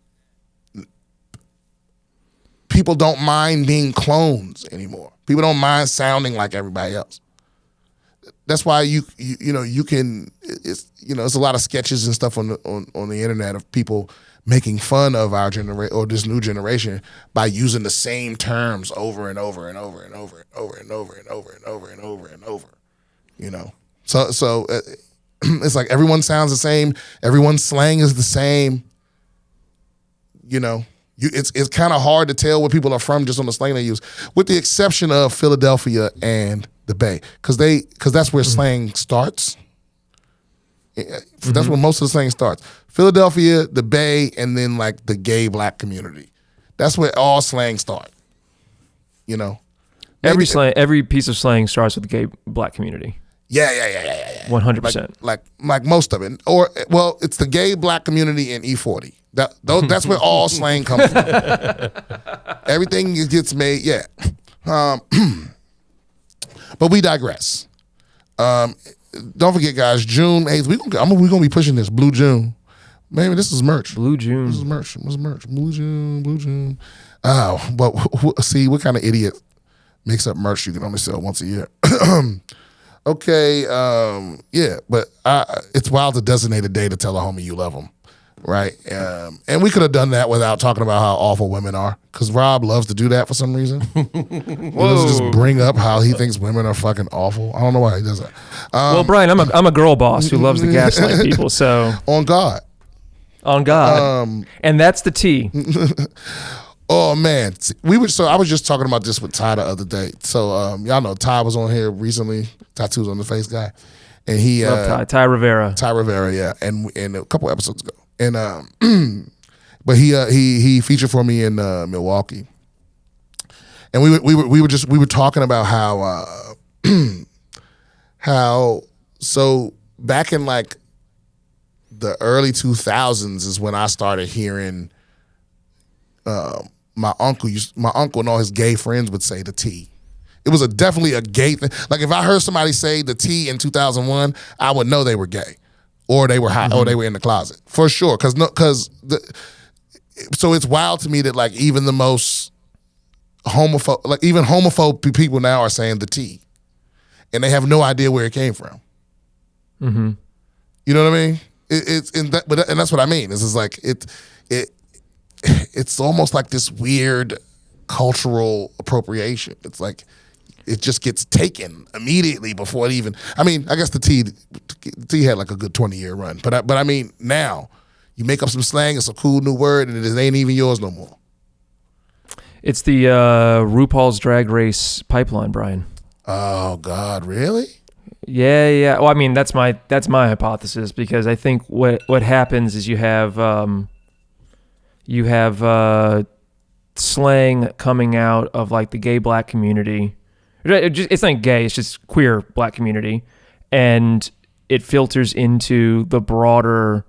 Speaker 1: people don't mind being clones anymore. People don't mind sounding like everybody else. That's why it's a lot of sketches and stuff on the internet of people making fun of our generation or this new generation by using the same terms over and over and over and over and over and over and over and over and over and over. So it's like everyone sounds the same. Everyone's slang is the same. It's kind of hard to tell where people are from just on the slang they use, with the exception of Philadelphia and the Bay, because that's where slang starts. That's where most of the slang starts. Philadelphia, the Bay, and then like the gay black community. That's where all slang start.
Speaker 2: Every piece of slang starts with the gay black community.
Speaker 1: Yeah.
Speaker 2: 100%.
Speaker 1: Like most of it, or well, it's the gay black community in E40. That's where all slang comes from. Everything gets made, yeah. But we digress. Don't forget, guys, June 8th, we're gonna be pushing this Blue June. Maybe this is merch.
Speaker 2: Blue June.
Speaker 1: This is merch. What's merch? Blue June. Oh, but see, what kind of idiot makes up merch you can only sell once a year? Okay, yeah, but it's wild to designate a day to tell a homie you love him. Right. And we could have done that without talking about how awful women are, because Rob loves to do that for some reason. He loves to just bring up how he thinks women are fucking awful. I don't know why he does that.
Speaker 2: Well, Brian, I'm a girl boss who loves to gaslight people. So
Speaker 1: on God.
Speaker 2: And that's the T.
Speaker 1: Oh man, I was just talking about this with Ty the other day. So y'all know Ty was on here recently, tattoos on the face guy, and he
Speaker 2: Ty Rivera.
Speaker 1: Ty Rivera, yeah, and a couple episodes ago, and but he featured for me in Milwaukee, and we were talking about how so back in like the early 2000s is when I started hearing my uncle and all his gay friends would say the T. It was definitely a gay thing. Like if I heard somebody say the T in 2001, I would know they were gay, or they were high, or they were in the closet for sure. So it's wild to me that like even the most homophobe people now are saying the T, and they have no idea where it came from. Mm-hmm. You know what I mean? And that's what I mean. It's just like it's almost like this weird cultural appropriation. It's like it just gets taken immediately before it even. I mean, I guess the T had like a good 20-year run, but I mean now you make up some slang. It's a cool new word, and it ain't even yours no more.
Speaker 2: It's the RuPaul's Drag Race pipeline, Brian.
Speaker 1: Oh God, really?
Speaker 2: Yeah. Well, I mean that's my hypothesis, because I think what happens is you have slang coming out of like the gay black community. It's not gay, it's just queer black community, and it filters into the broader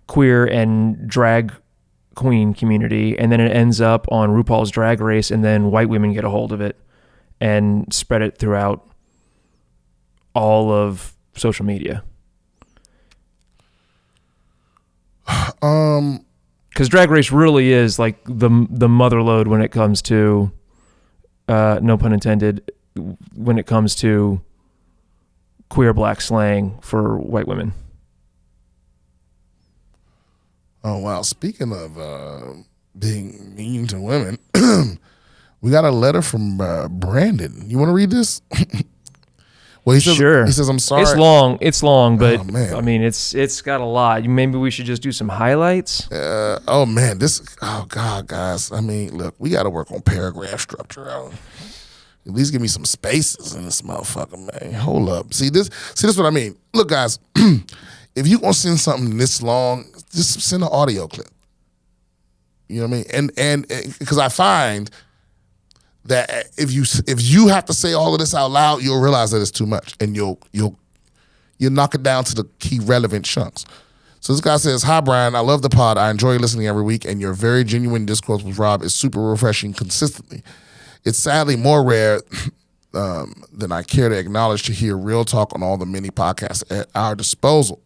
Speaker 2: queer and drag queen community, and then it ends up on RuPaul's Drag Race, and then white women get a hold of it and spread it throughout all of social media. Because Drag Race really is like the mother lode when it comes to, no pun intended, when it comes to queer black slang for white women.
Speaker 1: Oh wow! Speaking of being mean to women, we got a letter from Brandon. You want to read this? Well, he says,
Speaker 2: sure.
Speaker 1: He says, "I'm sorry."
Speaker 2: It's long, but
Speaker 1: man.
Speaker 2: I mean, it's got a lot. Maybe we should just do some highlights.
Speaker 1: Oh man, oh God, guys. I mean, look, we got to work on paragraph structure. At least give me some spaces in this motherfucker, man. Hold up. See this is what I mean. Look, guys, if you gonna send something this long, just send an audio clip. You know what I mean? And because I find that if you have to say all of this out loud, you'll realize that it's too much, and you'll knock it down to the key relevant chunks. So this guy says, "Hi Brian, I love the pod. I enjoy listening every week, and your very genuine discourse with Rob is super refreshing consistently. It's sadly more rare than I care to acknowledge to hear real talk on all the many podcasts at our disposal.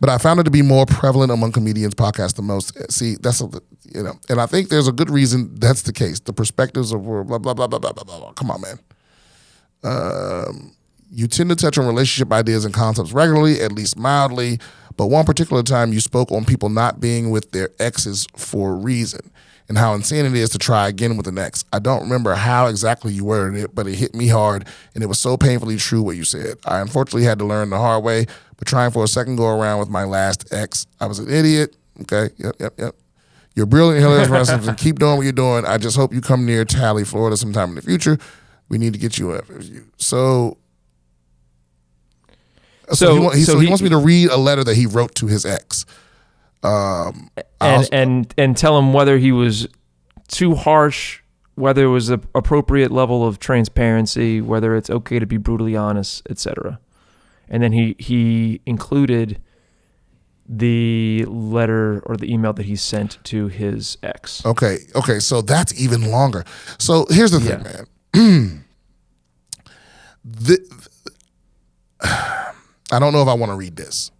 Speaker 1: But I found it to be more prevalent among comedians podcasts the most. See, that's and I think there's a good reason that's the case. The perspectives of blah blah blah blah blah blah blah. Come on, man. You tend to touch on relationship ideas and concepts regularly, at least mildly. But one particular time you spoke on people not being with their exes for a reason, and how insane it is to try again with an ex. I don't remember how exactly you worded it, but it hit me hard, and it was so painfully true what you said. I unfortunately had to learn the hard way, but trying for a second go around with my last ex, I was an idiot. Okay, yep. You're brilliant, hilarious, Brian Simpson. Keep doing what you're doing. I just hope you come near Tally, Florida sometime in the future. We need to get you up. So he wants me to read a letter that he wrote to his ex.
Speaker 2: And tell him whether he was too harsh, whether it was an appropriate level of transparency, whether it's okay to be brutally honest, etc. And then he included the letter or the email that he sent to his ex.
Speaker 1: Okay, so that's even longer. So here's the thing, man. I don't know if I want to read this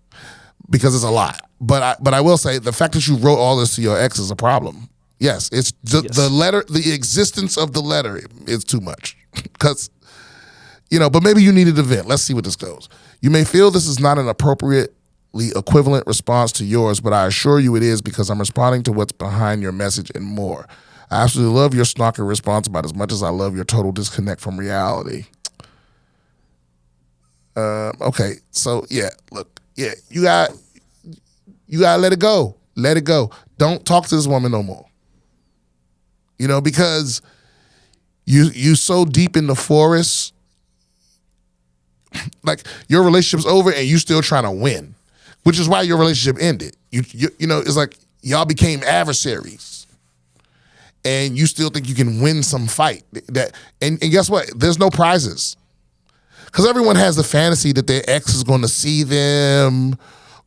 Speaker 1: because it's a lot. But I will say the fact that you wrote all this to your ex is a problem. Yes, it's the letter, the existence of the letter is too much. Because, but maybe you needed a vent. Let's see what this goes. You may feel this is not an appropriate equivalent response to yours, but I assure you it is because I'm responding to what's behind your message and more. I absolutely love your snarky response about as much as I love your total disconnect from reality. Okay, so yeah, look, yeah, you gotta let it go. Let it go. Don't talk to this woman no more. You know, because you so deep in the forest, like your relationship's over and you still trying to win, which is why your relationship ended. You know, it's like y'all became adversaries, and you still think you can win some fight. And guess what? There's no prizes, because everyone has the fantasy that their ex is going to see them,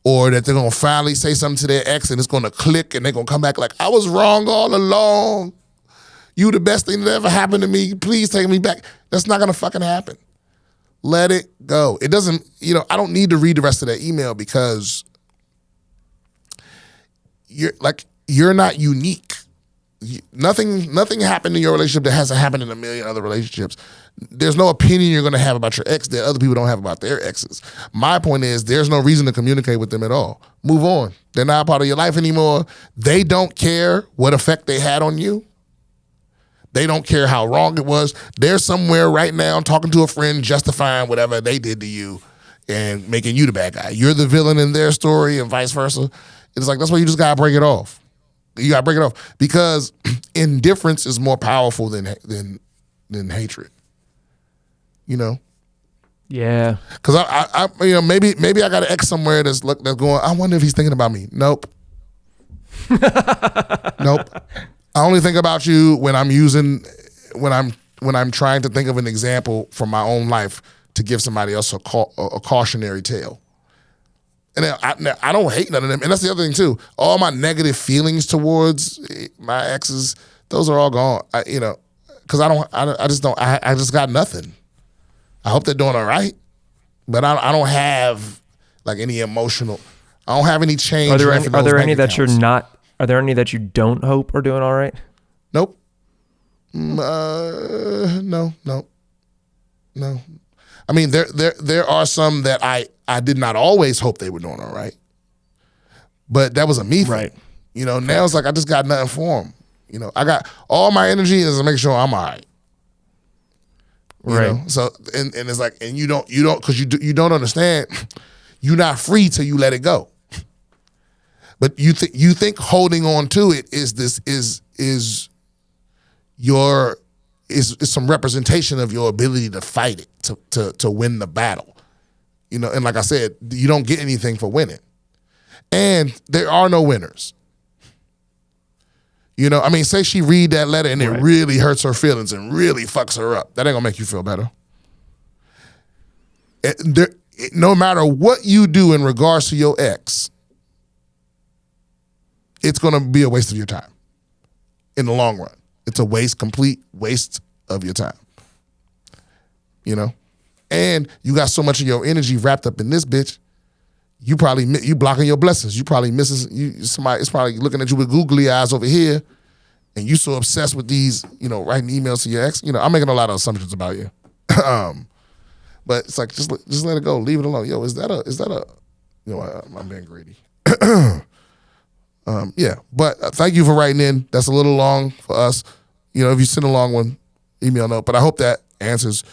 Speaker 1: or that they're going to finally say something to their ex and it's going to click and they're going to come back like, I was wrong all along. You the best thing that ever happened to me. Please take me back. That's not going to fucking happen. Let it go. It doesn't, you know, I don't need to read the rest of that email because you're not unique. Nothing happened in your relationship that hasn't happened in a million other relationships. There's no opinion you're going to have about your ex that other people don't have about their exes. My point is there's no reason to communicate with them at all. Move on. They're not a part of your life anymore. They don't care what effect they had on you. They don't care how wrong it was. They're somewhere right now talking to a friend, justifying whatever they did to you and making you the bad guy. You're the villain in their story and vice versa. It's like, that's why you just got to break it off. You got to break it off because indifference is more powerful than hatred. You know?
Speaker 2: Yeah.
Speaker 1: Because I you know, maybe I got an ex somewhere that's going, I wonder if he's thinking about me. Nope. Nope. I only think about you when I'm trying to think of an example from my own life to give somebody else a cautionary tale. And I don't hate none of them. And that's the other thing too. All my negative feelings towards my exes, those are all gone. Because I just got nothing. I hope they're doing all right, but I don't have like any emotional. I don't have any change.
Speaker 2: Are there any that you're not? Are there any that you don't hope are doing all right?
Speaker 1: Nope. No. I mean, there are some that I did not always hope they were doing all right, but that was a me thing.
Speaker 2: Right.
Speaker 1: You know, now it's like I just got nothing for them. You know, I got all my energy is to make sure I'm all right.
Speaker 2: Right.
Speaker 1: Know? So and it's like, and you don't because you don't understand. You're not free till you let it go. But you think holding on to it is some representation of your ability to fight it, to win the battle. You know, and like I said, you don't get anything for winning. And there are no winners. You know, I mean, say she read that letter and it really hurts her feelings and really fucks her up. That ain't gonna make you feel better. No matter what you do in regards to your ex, it's gonna be a waste of your time in the long run. It's a complete waste of your time. You know? And you got so much of your energy wrapped up in this bitch, you blocking your blessings. You probably missing, somebody is probably looking at you with googly eyes over here, and you so obsessed with these, you know, writing emails to your ex. You know, I'm making a lot of assumptions about you. But it's like, just let it go. Leave it alone. Yo, is that a, you know, I'm being greedy. Yeah, but thank you for writing in. That's a little long for us. You know, if you send a long one, email note. But I hope that answers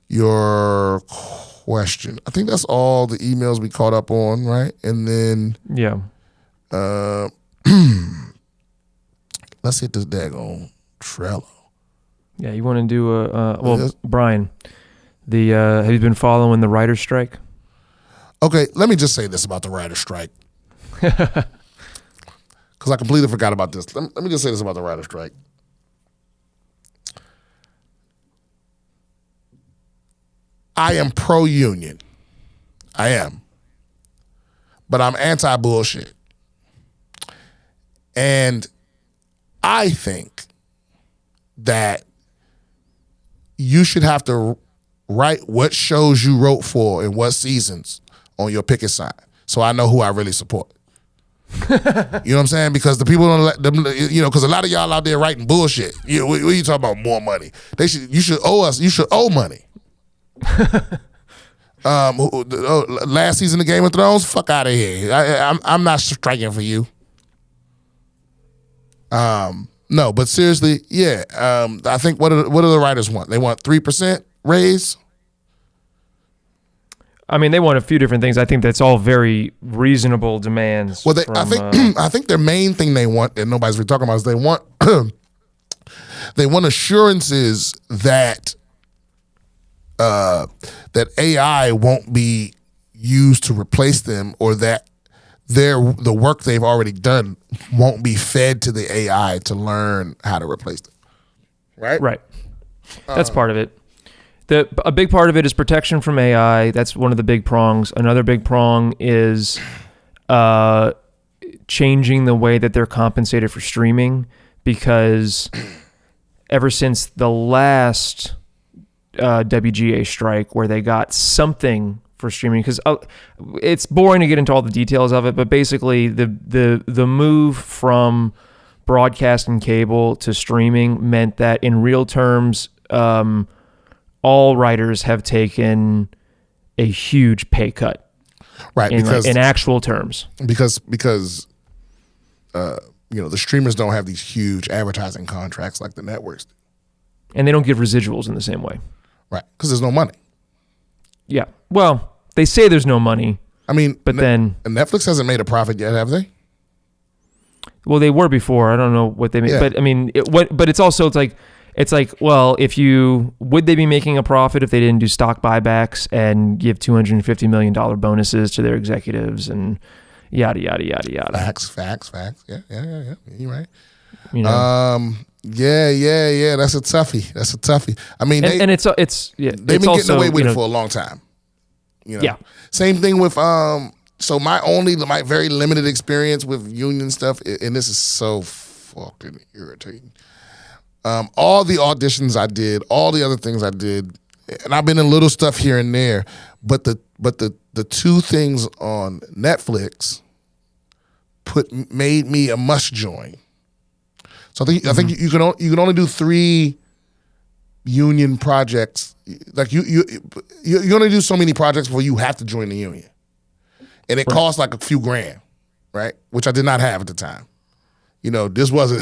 Speaker 1: your question. I think that's all the emails we caught up on, right? And then let's hit this daggone Trello.
Speaker 2: Yeah, you want to do Brian, have you been following the writer's strike?
Speaker 1: Okay, let me just say this about the writer's strike. Because I completely forgot about this. Let me just say this about the writer's strike. I am pro-union. I am. But I'm anti-bullshit. And I think that you should have to write what shows you wrote for and what seasons on your picket sign, so I know who I really support. You know what I'm saying? Because the people don't let them, you know, because a lot of y'all out there writing bullshit. You know, what are you talking about? More money? You should owe us. You should owe money. Last season of Game of Thrones, fuck out of here. I'm not striking for you. No, but seriously, yeah. I think what do the writers want? They want 3% raise.
Speaker 2: I mean, they want a few different things. I think that's all very reasonable demands.
Speaker 1: Well, I think their main thing they want, and nobody's really talking about, is they want they want assurances that that AI won't be used to replace them, or that the work they've already done won't be fed to the AI to learn how to replace them. Right.
Speaker 2: That's part of it. A big part of it is protection from AI. That's one of the big prongs. Another big prong is changing the way that they're compensated for streaming, because ever since the last WGA strike, where they got something for streaming, because it's boring to get into all the details of it, but basically the move from broadcast and cable to streaming meant that in real terms, all writers have taken a huge pay cut,
Speaker 1: right?
Speaker 2: In actual terms,
Speaker 1: because the streamers don't have these huge advertising contracts like the networks do,
Speaker 2: and they don't give residuals in the same way,
Speaker 1: right? Because there's no money. Yeah.
Speaker 2: Well, they say there's no money.
Speaker 1: I mean,
Speaker 2: but then
Speaker 1: Netflix hasn't made a profit yet, have they?
Speaker 2: Well, they were before. I don't know what they made, but I mean, it's like, well, would they be making a profit if they didn't do stock buybacks and give $250 million bonuses to their executives and yada, yada, yada, yada.
Speaker 1: Facts. Yeah. You're right. Yeah. That's a toughie. I mean, they've been getting away with it for a long time.
Speaker 2: Yeah.
Speaker 1: Same thing with, so my very limited experience with union stuff, and this is so fucking irritating. All the auditions I did, all the other things I did, and I've been in little stuff here and there, but the two things on Netflix made me a must join. So I think you can only do 3 union projects. Like you only do so many projects before you have to join the union, and it costs like a few grand, right? Which I did not have at the time. This wasn't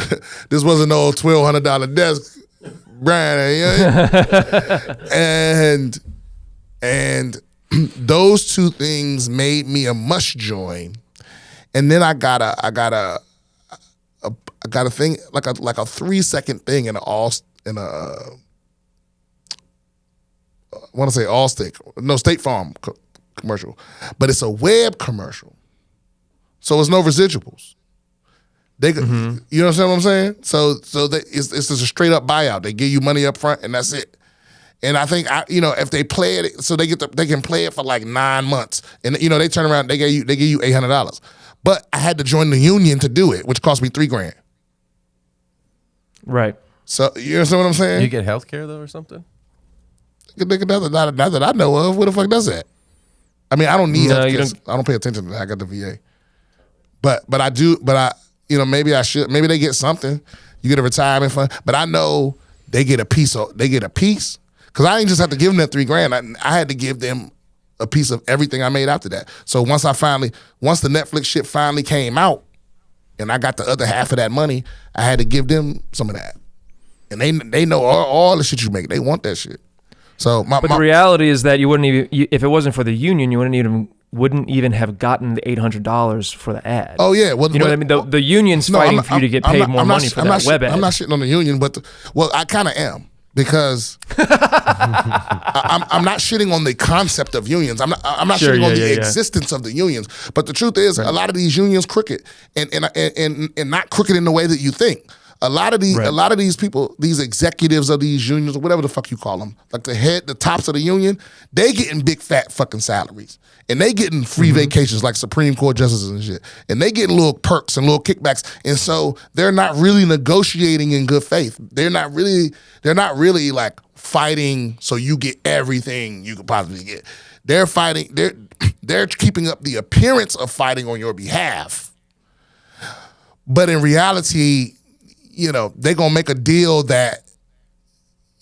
Speaker 1: no $1,200 desk, Brian. And those two things made me a must join. And then I got a thing like a 3-second thing I want to say State Farm commercial, but it's a web commercial, so it's no residuals. They, you understand what I'm saying? So it's just a straight up buyout. They give you money up front and that's it. And I think if they play it, so they can play it for like 9 months, and they turn around, they give you $800. But I had to join the union to do it, which cost me $3,000.
Speaker 2: Right.
Speaker 1: So you understand what I'm saying?
Speaker 4: You get health care though or something?
Speaker 1: Not that I know of. What the fuck does that? I mean, I don't need health care. I don't pay attention to that. I got the VA. But I do. But maybe I should. Maybe they get something. You get a retirement fund. But I know they get a piece. Because I didn't just have to give them that $3,000. I had to give them a piece of everything I made after that. So once the Netflix shit finally came out, and I got the other half of that money, I had to give them some of that. And they know all the shit you make. They want that shit. So
Speaker 2: the reality is that you wouldn't even, if it wasn't for the union, you wouldn't even have gotten the $800 for the ad.
Speaker 1: Oh yeah, well,
Speaker 2: you know what I mean. The union's fighting for you to get paid more money for that web ad.
Speaker 1: I'm not shitting on the union, but I kind of am, because I'm not shitting on the concept of unions. I'm not shitting on the existence of the unions. But the truth is, a lot of these unions crooked, and not crooked in the way that you think. A lot of these people, these executives of these unions, or whatever the fuck you call them, like the tops of the union, they getting big fat fucking salaries. And they getting free vacations like Supreme Court justices and shit. And they getting little perks and little kickbacks. And so they're not really negotiating in good faith. They're not really like fighting so you get everything you could possibly get. They're fighting, they're keeping up the appearance of fighting on your behalf. But in reality, they're gonna make a deal that,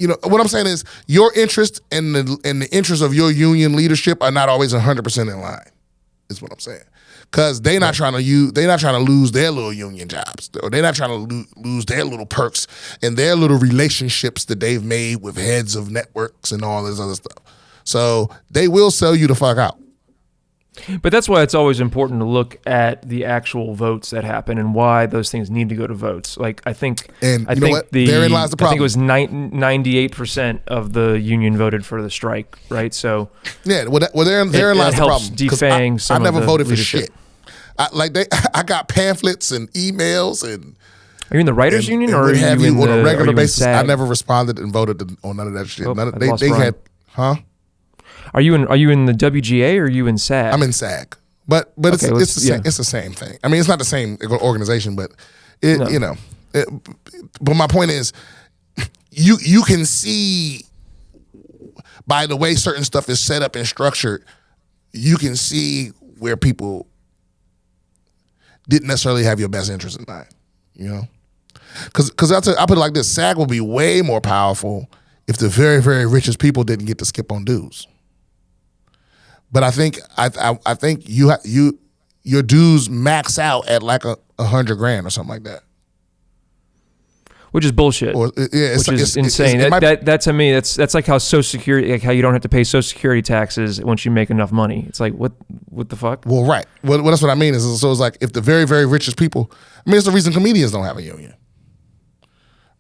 Speaker 1: you know, what I'm saying is your interest and the interest of your union leadership are not always 100% in line. Is what I'm saying. Because they're not trying to lose their little union jobs, or they're not trying to lose their little perks and their little relationships that they've made with heads of networks and all this other stuff. So they will sell you the fuck out.
Speaker 2: But that's why it's always important to look at the actual votes that happen and why those things need to go to votes. Like I think
Speaker 1: Therein lies the problem.
Speaker 2: I think it was 98% of the union voted for the strike, right? So
Speaker 1: yeah, therein lies the problem.
Speaker 2: Defang some
Speaker 1: I never
Speaker 2: of the
Speaker 1: voted
Speaker 2: leadership.
Speaker 1: for shit. I got pamphlets and emails and.
Speaker 2: Are you in the writers' union, or are you
Speaker 1: on a regular basis?
Speaker 2: SAG?
Speaker 1: I never responded and voted on none of that shit.
Speaker 2: Oh,
Speaker 1: They had, huh?
Speaker 2: Are you in the WGA or are you in SAG?
Speaker 1: I'm in SAG, but it's the same thing. I mean, it's not the same organization, but you know. But my point is, you can see by the way certain stuff is set up and structured, you can see where people didn't necessarily have your best interest in mind. You know, because I put it like this: SAG will be way more powerful if the very, very richest people didn't get to skip on dues. But I think your dues max out at like $100,000 or something like that,
Speaker 2: which is bullshit.
Speaker 1: Or
Speaker 2: which is insane. That to me, that's like how Social Security, like how you don't have to pay Social Security taxes once you make enough money. It's like what the fuck?
Speaker 1: Well, right. Well, that's what I mean. So it's like if the very, very richest people. I mean, it's the reason comedians don't have a union,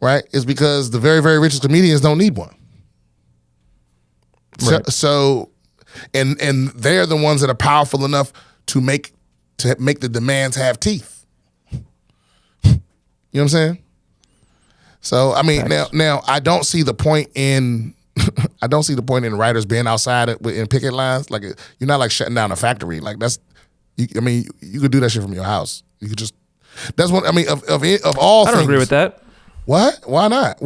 Speaker 1: right? It's because the very, very richest comedians don't need one.
Speaker 2: Right.
Speaker 1: So and they're the ones that are powerful enough to make the demands have teeth. You know what I'm saying? So I mean, now I don't see the point in writers being outside in picket lines. Like you're not like shutting down a factory. Like you could do that shit from your house. You could just. That's what I mean. Of all things,
Speaker 2: I don't agree with that.
Speaker 1: What? Why not?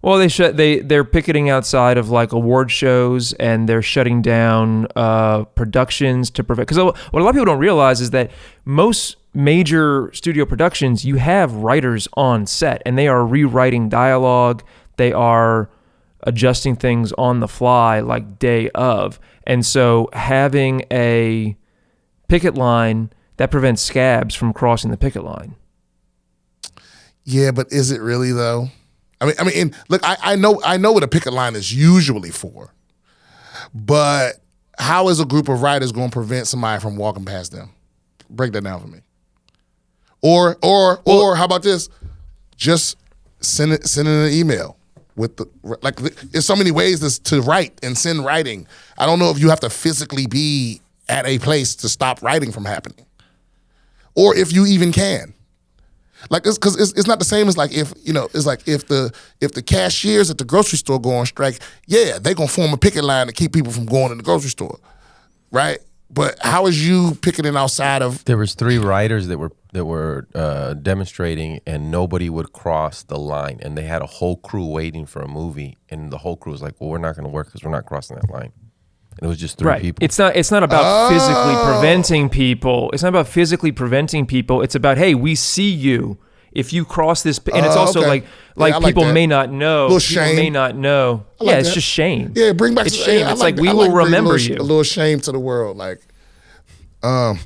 Speaker 2: Well, they're picketing outside of like award shows, and they're shutting down productions to prevent. Because what a lot of people don't realize is that most major studio productions, you have writers on set, and they are rewriting dialogue. They are adjusting things on the fly, like day of. And so having a picket line that prevents scabs from crossing the picket line.
Speaker 1: Yeah, but is it really though? I mean, and look, I know what a picket line is usually for, but how is a group of writers going to prevent somebody from walking past them? Break that down for me. Or how about this? Just send an email with there's so many ways to write and send writing. I don't know if you have to physically be at a place to stop writing from happening, or if you even can. Like it's not the same as like if the cashiers at the grocery store go on strike, yeah, they're gonna form a picket line to keep people from going in the grocery store, right? But how is you picketing outside of?
Speaker 4: There was 3 writers that were demonstrating, and nobody would cross the line, and they had a whole crew waiting for a movie, and the whole crew was like, "Well, we're not going to work because we're not crossing that line." And it was just 3 people.
Speaker 2: It's not about physically preventing people. It's not about physically preventing people. It's about, hey, we see you. If you cross this, and it's also
Speaker 1: okay.
Speaker 2: like people
Speaker 1: that.
Speaker 2: may not know.
Speaker 1: Little
Speaker 2: People
Speaker 1: shame.
Speaker 2: may not know.
Speaker 1: Like
Speaker 2: It's
Speaker 1: that.
Speaker 2: just shame.
Speaker 1: Yeah, bring back.
Speaker 2: It's shame. It's like we
Speaker 1: I
Speaker 2: will
Speaker 1: bring
Speaker 2: remember
Speaker 1: a
Speaker 2: you.
Speaker 1: little shame to the world, like, and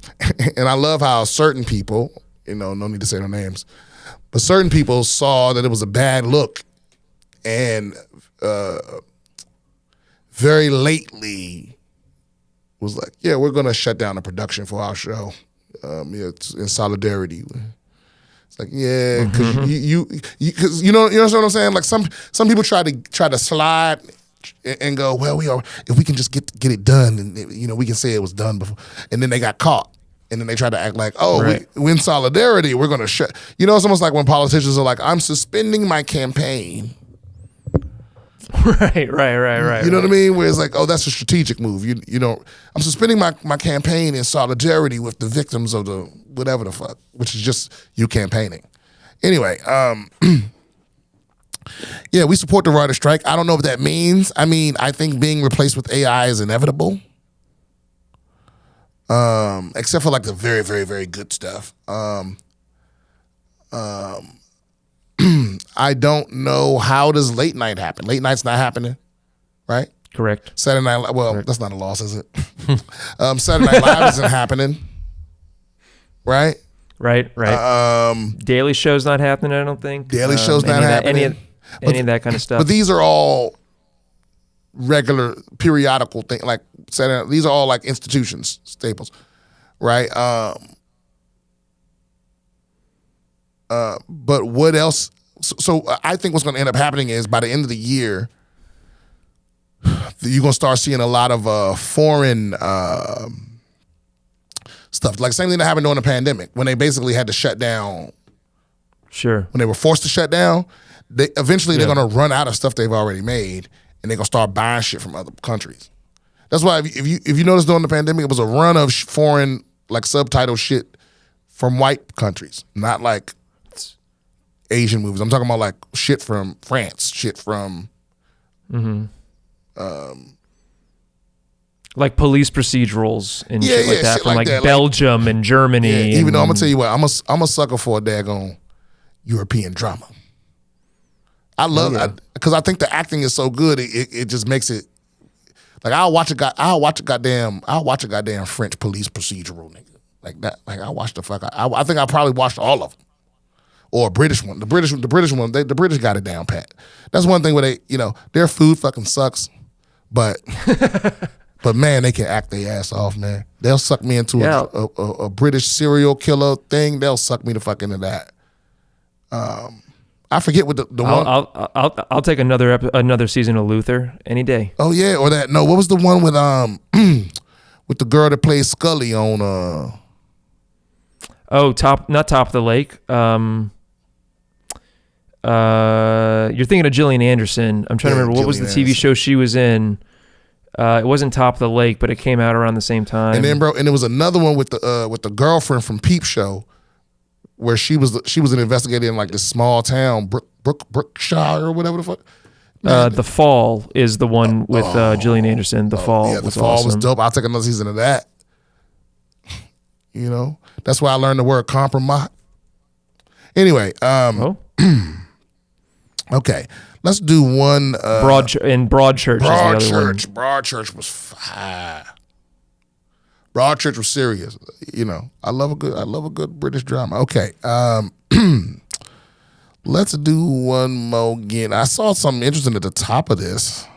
Speaker 1: I love how certain people, no need to say their names, but certain people saw that it was a bad look, and very lately was like, yeah, we're gonna shut down the production for our show, it's in solidarity. It's like, yeah, because you know what I'm saying. Like some people try to slide and go, well, if we can just get it done, and we can say it was done before, and then they got caught, and then they try to act like, oh, right. we're in solidarity, we're gonna shut. It's almost like when politicians are like, I'm suspending my campaign.
Speaker 2: Right.
Speaker 1: You know what I mean? Where it's like, oh, that's a strategic move. I'm suspending my campaign in solidarity with the victims of the whatever the fuck, which is just you campaigning. Anyway, yeah, we support the writer strike. I don't know what that means. I mean, I think being replaced with AI is inevitable. Except for like the very, very, very good stuff. I don't know, how does late night happen? Late night's not happening, right?
Speaker 2: Correct.
Speaker 1: Saturday Night, well, that's not a loss, is it? Saturday Night Live isn't happening, right?
Speaker 2: Right. Daily Show's not happening, I don't think.
Speaker 1: Daily Show's not happening.
Speaker 2: Any of that kind of stuff.
Speaker 1: But these are all regular periodical things, like Saturday. These are all like institutions, staples, right? But what else? So I think what's going to end up happening is by the end of the year, you're going to start seeing a lot of foreign stuff. Like same thing that happened during the pandemic when they basically had to shut down.
Speaker 2: Sure.
Speaker 1: When they were forced to shut down, they're going to run out of stuff they've already made, and they're going to start buying shit from other countries. That's why if you notice during the pandemic, it was a run of foreign like subtitle shit from white countries, not like Asian movies. I'm talking about like shit from France, shit from
Speaker 2: like police procedurals and shit like that
Speaker 1: shit
Speaker 2: from
Speaker 1: like that.
Speaker 2: Belgium and Germany.
Speaker 1: Yeah, even though I'm gonna tell you what, I'm a sucker for a daggone European drama. I love it because I think the acting is so good. It just makes it like I'll watch a goddamn French police procedural, nigga, like that. Like I watch the fuck. I think I probably watched all of them, or a British one. The British one. The British got it down pat. That's one thing where they, their food fucking sucks, but but man, they can act their ass off, man. They'll suck me into a British serial killer thing. They'll suck me the fuck into that. I forget what the one.
Speaker 2: I'll take another season of Luther any day.
Speaker 1: Oh yeah, or that. No, what was the one with with the girl that plays Scully on
Speaker 2: not Top of the Lake. You're thinking of Gillian Anderson. I'm trying to remember what was the TV show she was in. It wasn't Top of the Lake, but it came out around the same time.
Speaker 1: And then, there was another one with the girlfriend from Peep Show, where she was an investigator in like this small town, Brookshire or whatever the fuck.
Speaker 2: The Fall is the one with Gillian Anderson. The Fall was
Speaker 1: The Fall
Speaker 2: awesome.
Speaker 1: was dope. I'll take another season of that. That's why I learned the word compromise. Anyway, okay, let's do one.
Speaker 2: Broadchurch.
Speaker 1: Broadchurch was fire. Broadchurch was serious. I love a good British drama. Okay, let's do one more again. I saw something interesting at the top of this.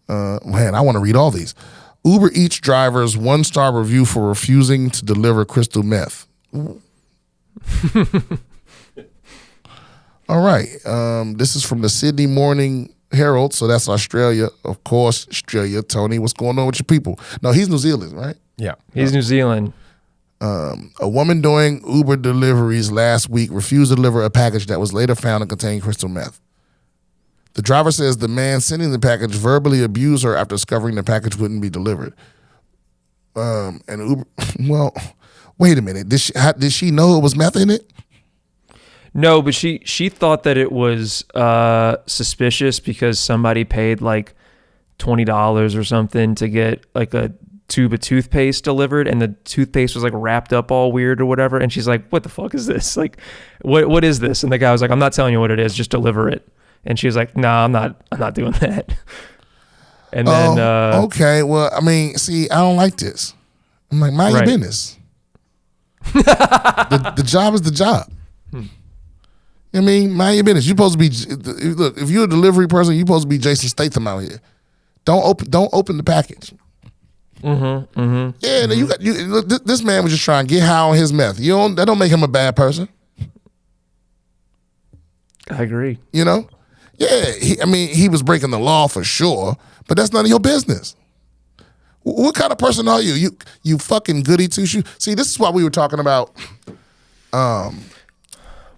Speaker 1: Man, I want to read all these. Uber Eats drivers 1-star review for refusing to deliver crystal meth. All right. This is from the Sydney Morning Herald, so that's Australia. Of course, Australia. Tony, what's going on with your people? No, he's New Zealand, right?
Speaker 4: Yeah.
Speaker 2: He's New Zealand.
Speaker 1: A woman doing Uber deliveries last week refused to deliver a package that was later found to contain crystal meth. The driver says the man sending the package verbally abused her after discovering the package wouldn't be delivered. And Uber, well, wait a minute. Did she know it was meth in it?
Speaker 2: No, but she thought that it was suspicious because somebody paid like $20 or something to get like a tube of toothpaste delivered, and the toothpaste was like wrapped up all weird or whatever. And she's like, "What the fuck is this? Like, what is this?" And the guy was like, "I'm not telling you what it is. Just deliver it." And she was like, "No, I'm not doing that." And then
Speaker 1: okay, well, I mean, see, I don't like this. I'm like, mind your business. the job is the job. I mean, mind your business. You're supposed to be, look, if you're a delivery person, you're supposed to be Jason Statham out here. Don't open the package. Yeah, look, this man was just trying to get high on his meth. That don't make him a bad person.
Speaker 2: I agree.
Speaker 1: Yeah, he was breaking the law for sure, but that's none of your business. What kind of person are you? You fucking goody two shoes. See, this is what we were talking about.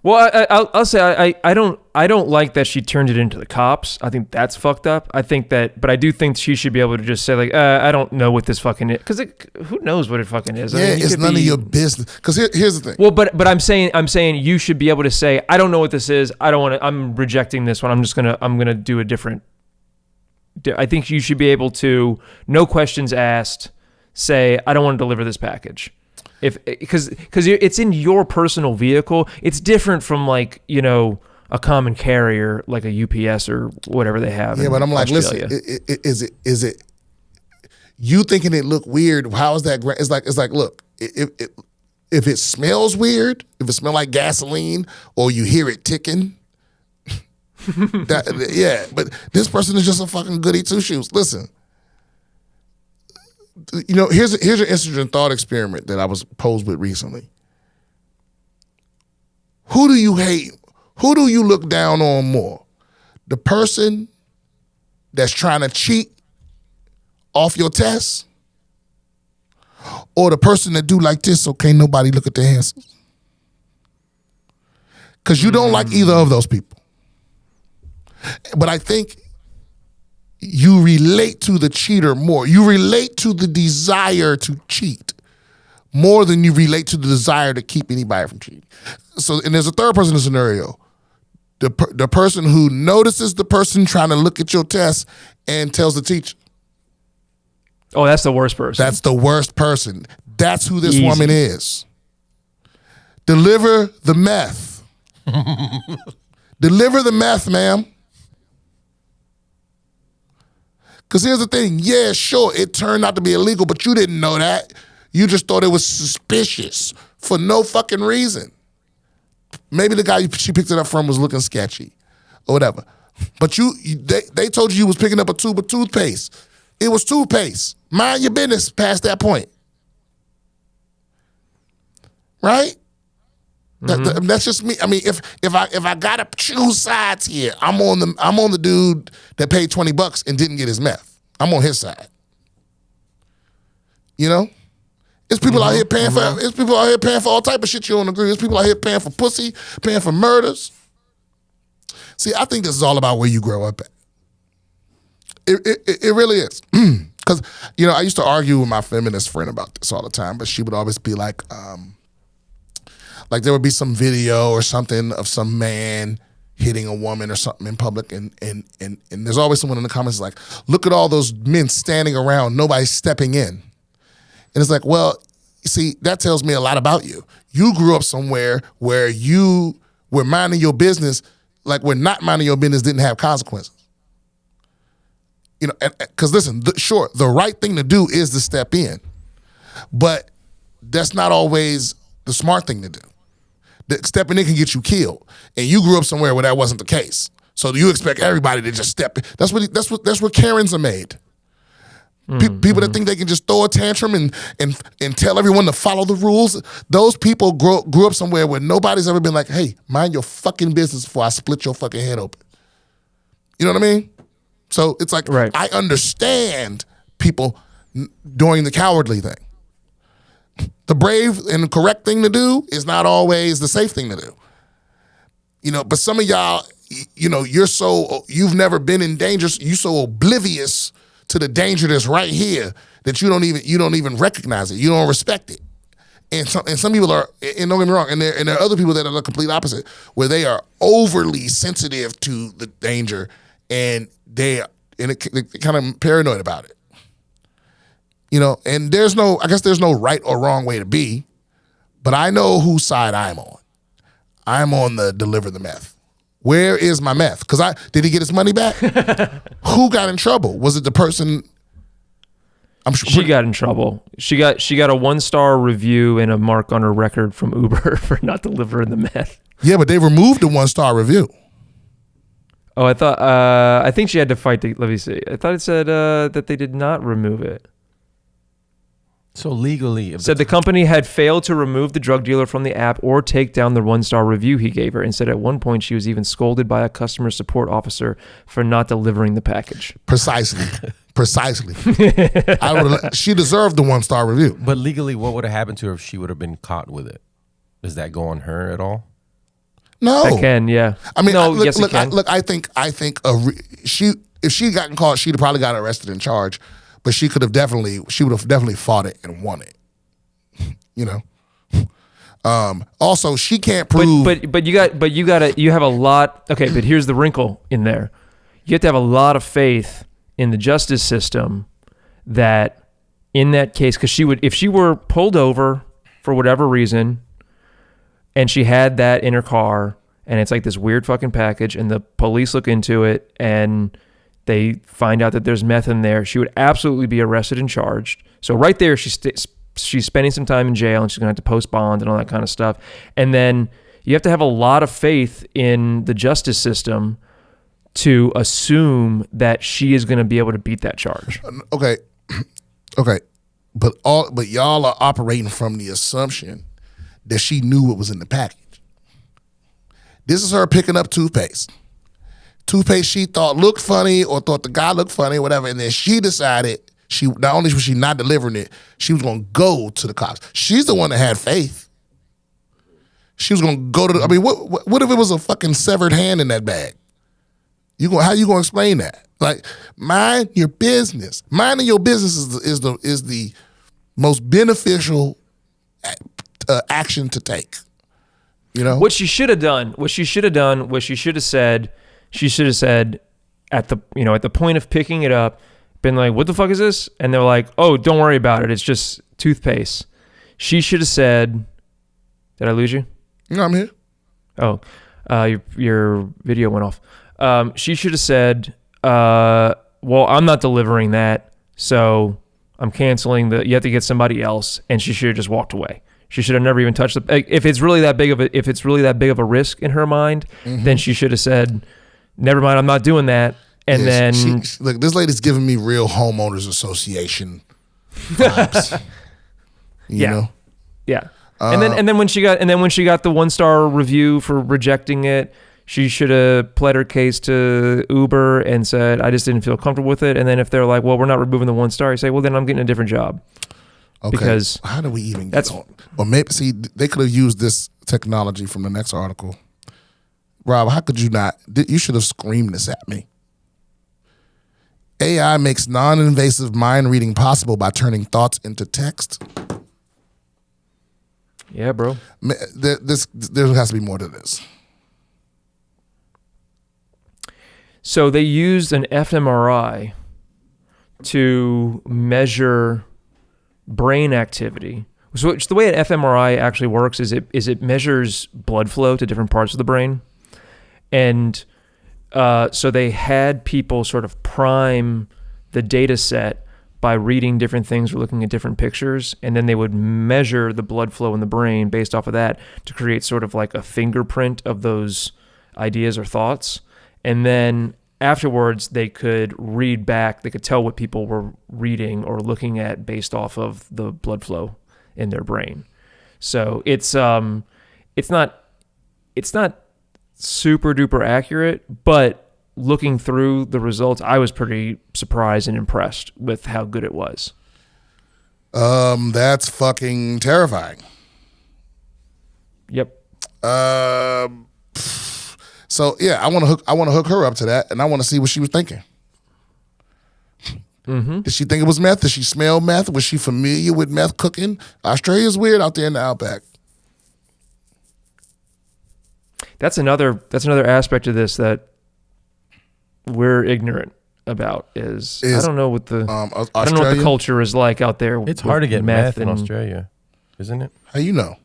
Speaker 2: Well, I'll say I don't like that she turned it into the cops. I think that's fucked up. But I do think she should be able to just say like, I don't know what this fucking is, because who knows what it fucking is?
Speaker 1: Yeah, it's none of your business. Because here's the thing.
Speaker 2: Well, but I'm saying you should be able to say, I don't know what this is. I don't want to. I'm rejecting this one. I'm gonna do a different. I think you should be able to, no questions asked, say, I don't want to deliver this package. Because it's in your personal vehicle. It's different from like, you know, a common carrier like a UPS or whatever they have.
Speaker 1: Yeah, but I'm like,
Speaker 2: Australia.
Speaker 1: listen, is it you thinking it look weird? How is that? It's like, look, if it smells weird, if it smells like gasoline, or you hear it ticking, yeah. But this person is just a fucking goody two shoes. Listen, you know, here's an interesting thought experiment that I was posed with recently. Who do you hate? Who do you look down on more? The person that's trying to cheat off your test, or the person that do like this so can't nobody look at their answers? Because you don't like either of those people. But I think you relate to the cheater more. You relate to the desire to cheat more than you relate to the desire to keep anybody from cheating. So, and there's a third person in the scenario. The person who notices the person trying to look at your test and tells the teacher.
Speaker 2: Oh, that's the worst person.
Speaker 1: That's the worst person. That's who this
Speaker 2: Easy.
Speaker 1: woman is. Deliver the meth. Deliver the meth, ma'am. Because here's the thing. Yeah, sure, it turned out to be illegal, but you didn't know that. You just thought it was suspicious for no fucking reason. Maybe the guy she picked it up from was looking sketchy or whatever. But they told you was picking up a tube of toothpaste. It was toothpaste. Mind your business past that point. Right? That's just me. I mean, if I gotta choose sides here, I'm on the dude that paid $20 and didn't get his meth. I'm on his side. You know? It's people out here paying for. It's people out here paying for all type of shit you don't agree. There's people out here paying for pussy, paying for murders. See, I think this is all about where you grow up at. It really is. Because, you know, I used to argue with my feminist friend about this all the time, but she would always be like there would be some video or something of some man hitting a woman or something in public, and there's always someone in the comments like, look at all those men standing around, nobody's stepping in. And it's like, well, see, that tells me a lot about you. You grew up somewhere where you were minding your business, like where not minding your business didn't have consequences. You know, because listen, sure, the right thing to do is to step in, but that's not always the smart thing to do. Stepping in can get you killed, and you grew up somewhere where that wasn't the case. So you expect everybody to just step in. That's what Karens are made. People that think they can just throw a tantrum and tell everyone to follow the rules. Those people grew up somewhere where nobody's ever been like, hey, mind your fucking business before I split your fucking head open. You know what I mean? So it's like, right. I understand people doing the cowardly thing. The brave and correct thing to do is not always the safe thing to do. You know, but some of y'all, you know, you've never been in danger. You're so oblivious to the danger that's right here that you don't even recognize it. You don't respect it. And some people are, and don't get me wrong, and there are other people that are the complete opposite, where they are overly sensitive to the danger and they're kind of paranoid about it. You know, and I guess there's no right or wrong way to be, but I know whose side I'm on. I'm on the deliver the meth. Where is my meth? Because did he get his money back? Who got in trouble? Was it the person? I'm sure
Speaker 2: she got in trouble. She got a 1-star review and a mark on her record from Uber for not delivering the meth.
Speaker 1: Yeah, but they removed the 1-star review.
Speaker 2: Oh, I think she had to fight. Let me see. I thought it said that they did not remove it.
Speaker 4: So legally,
Speaker 2: said the company had failed to remove the drug dealer from the app or take down the 1-star review he gave her, and said at one point she was even scolded by a customer support officer for not delivering the package.
Speaker 1: Precisely. She deserved the 1-star review.
Speaker 4: But legally, what would have happened to her if she would have been caught with it? Does that go on her at all?
Speaker 1: No,
Speaker 2: it can. Yeah.
Speaker 1: I mean,
Speaker 2: no, yes, it can.
Speaker 1: I think if she gotten caught, she'd have probably got arrested and charged. But she would have definitely fought it and won it. You know. Also, she can't prove.
Speaker 2: But you have a lot. Okay, but here's the wrinkle in there. You have to have a lot of faith in the justice system that in that case, because if she were pulled over for whatever reason, and she had that in her car, and it's like this weird fucking package, and the police look into it, and they find out that there's meth in there, she would absolutely be arrested and charged. So right there, she's spending some time in jail, and she's going to have to post bond and all that kind of stuff. And then you have to have a lot of faith in the justice system to assume that she is going to be able to beat that charge.
Speaker 1: Okay. But y'all are operating from the assumption that she knew what was in the package. This is her picking up toothpaste. Toothpaste she thought looked funny or thought the guy looked funny or whatever, and then she decided she not only was she not delivering it, she was going to go to the cops. She's the one that had faith. She was going to go to the, I mean, what if it was a fucking severed hand in that bag? How you going to explain that? Like, mind your business. Minding your business is the most beneficial action to take. You know
Speaker 2: what she should have done. What she should have said. She should have said at the point of picking it up, been like, "What the fuck is this?" And they're like, "Oh, don't worry about it. It's just toothpaste." She should have said, "Did I lose you?"
Speaker 1: No, I'm here.
Speaker 2: Oh, your video went off. She should have said, well, I'm not delivering that, so I'm canceling you have to get somebody else. And she should have just walked away. She should have never even touched if it's really that big of a risk in her mind, then she should have said, never mind, I'm not doing that. And then
Speaker 1: look, this lady's giving me real homeowners association vibes. you know?
Speaker 2: Yeah. And then when she got the 1-star review for rejecting it, she should have pled her case to Uber and said, I just didn't feel comfortable with it. And then if they're like, well, we're not removing the 1-star, you say, well, then I'm getting a different job.
Speaker 1: Okay.
Speaker 2: Because
Speaker 1: how do we even get on? Well, maybe they could have used this technology from the next article. Rob, how could you not? You should have screamed this at me. AI makes non-invasive mind reading possible by turning thoughts into text.
Speaker 2: Yeah, bro.
Speaker 1: There has to be more to this.
Speaker 2: So they used an fMRI to measure brain activity. So the way an fMRI actually works is it measures blood flow to different parts of the brain. And so they had people sort of prime the data set by reading different things or looking at different pictures, and then they would measure the blood flow in the brain based off of that to create sort of like a fingerprint of those ideas or thoughts. And then afterwards, they could read back, they could tell what people were reading or looking at based off of the blood flow in their brain. So it's not super duper accurate, but looking through the results, I was pretty surprised and impressed with how good it was.
Speaker 1: That's fucking terrifying.
Speaker 2: Yep.
Speaker 1: So yeah, I want to hook her up to that, and I want to see what she was thinking.
Speaker 2: Mm-hmm.
Speaker 1: Did she think it was meth? Did she smell meth? Was she familiar with meth cooking? Australia's weird out there in the outback.
Speaker 2: That's another aspect of this that we're ignorant about. Is I don't know what the I don't know what the culture is like out there.
Speaker 4: It's hard to get meth in Australia, isn't it?
Speaker 1: How you know?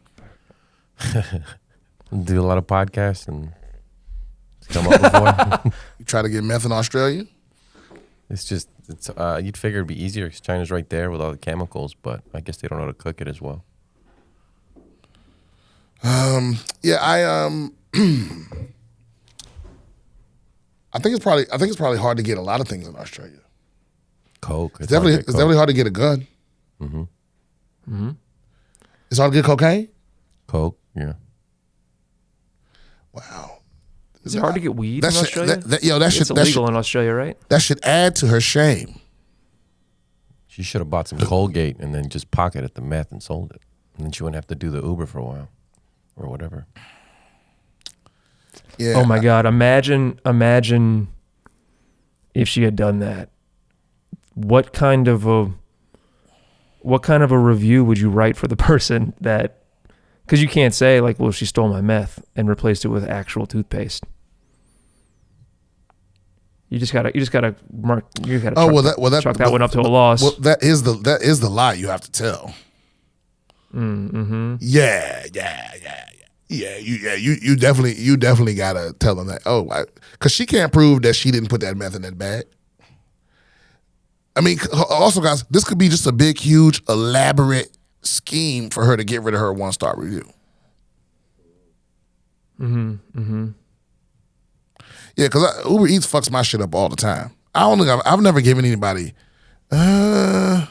Speaker 4: Do a lot of podcasts and come up before.
Speaker 1: You try to get meth in Australia?
Speaker 4: It's you'd figure it'd be easier because China's right there with all the chemicals, but I guess they don't know how to cook it as well.
Speaker 1: Yeah, I think it's probably hard to get a lot of things in Australia.
Speaker 4: Coke.
Speaker 1: It's definitely hard to get a gun.
Speaker 4: Mm-hmm.
Speaker 2: Mm-hmm.
Speaker 1: It's hard to get cocaine?
Speaker 4: Coke, yeah.
Speaker 1: Wow.
Speaker 2: Is it hard to get weed in Australia?
Speaker 1: It's
Speaker 2: illegal in Australia, right?
Speaker 1: That should add to her shame.
Speaker 4: She should have bought some Colgate and then just pocketed the meth and sold it. And then she wouldn't have to do the Uber for a while or whatever.
Speaker 1: Yeah.
Speaker 2: Oh my God! Imagine if she had done that. What kind of a review would you write for the person that? Because you can't say like, "Well, she stole my meth and replaced it with actual toothpaste." You just gotta mark. You gotta chalk that one up to a loss.
Speaker 1: Well, that is the lie you have to tell.
Speaker 2: Mm-hmm.
Speaker 1: Yeah. You definitely gotta tell them that. Because she can't prove that she didn't put that meth in that bag. I mean, also, guys, this could be just a big, huge, elaborate scheme for her to get rid of her 1-star review.
Speaker 2: Mm-hmm.
Speaker 1: Yeah, because Uber Eats fucks my shit up all the time. I've never given anybody. I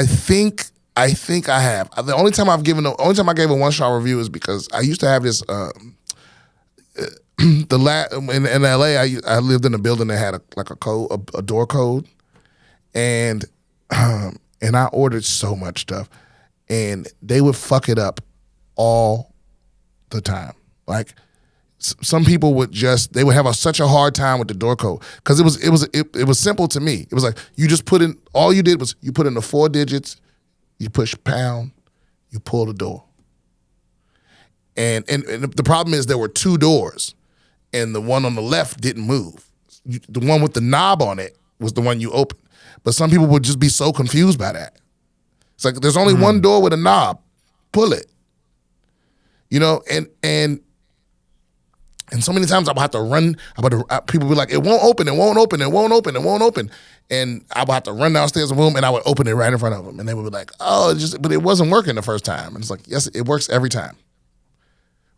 Speaker 1: think I have. The only time I gave a 1-star review is because I used to have this. In LA, I lived in a building that had a door code, and I ordered so much stuff, and they would fuck it up all the time. Like some people would they would have such a hard time with the door code because it was simple to me. It was like you just all you did was you put in the 4 digits, you push pound, you pull the door, and the problem is there were 2 doors. And the one on the left didn't move. The one with the knob on it was the one you opened. But some people would just be so confused by that. It's like there's only one door with a knob. Pull it. And so many times I would have to run. People would be like, it won't open. And I would have to run downstairs the room and I would open it right in front of them. And they would be like, but it wasn't working the first time. And it's like, yes, it works every time.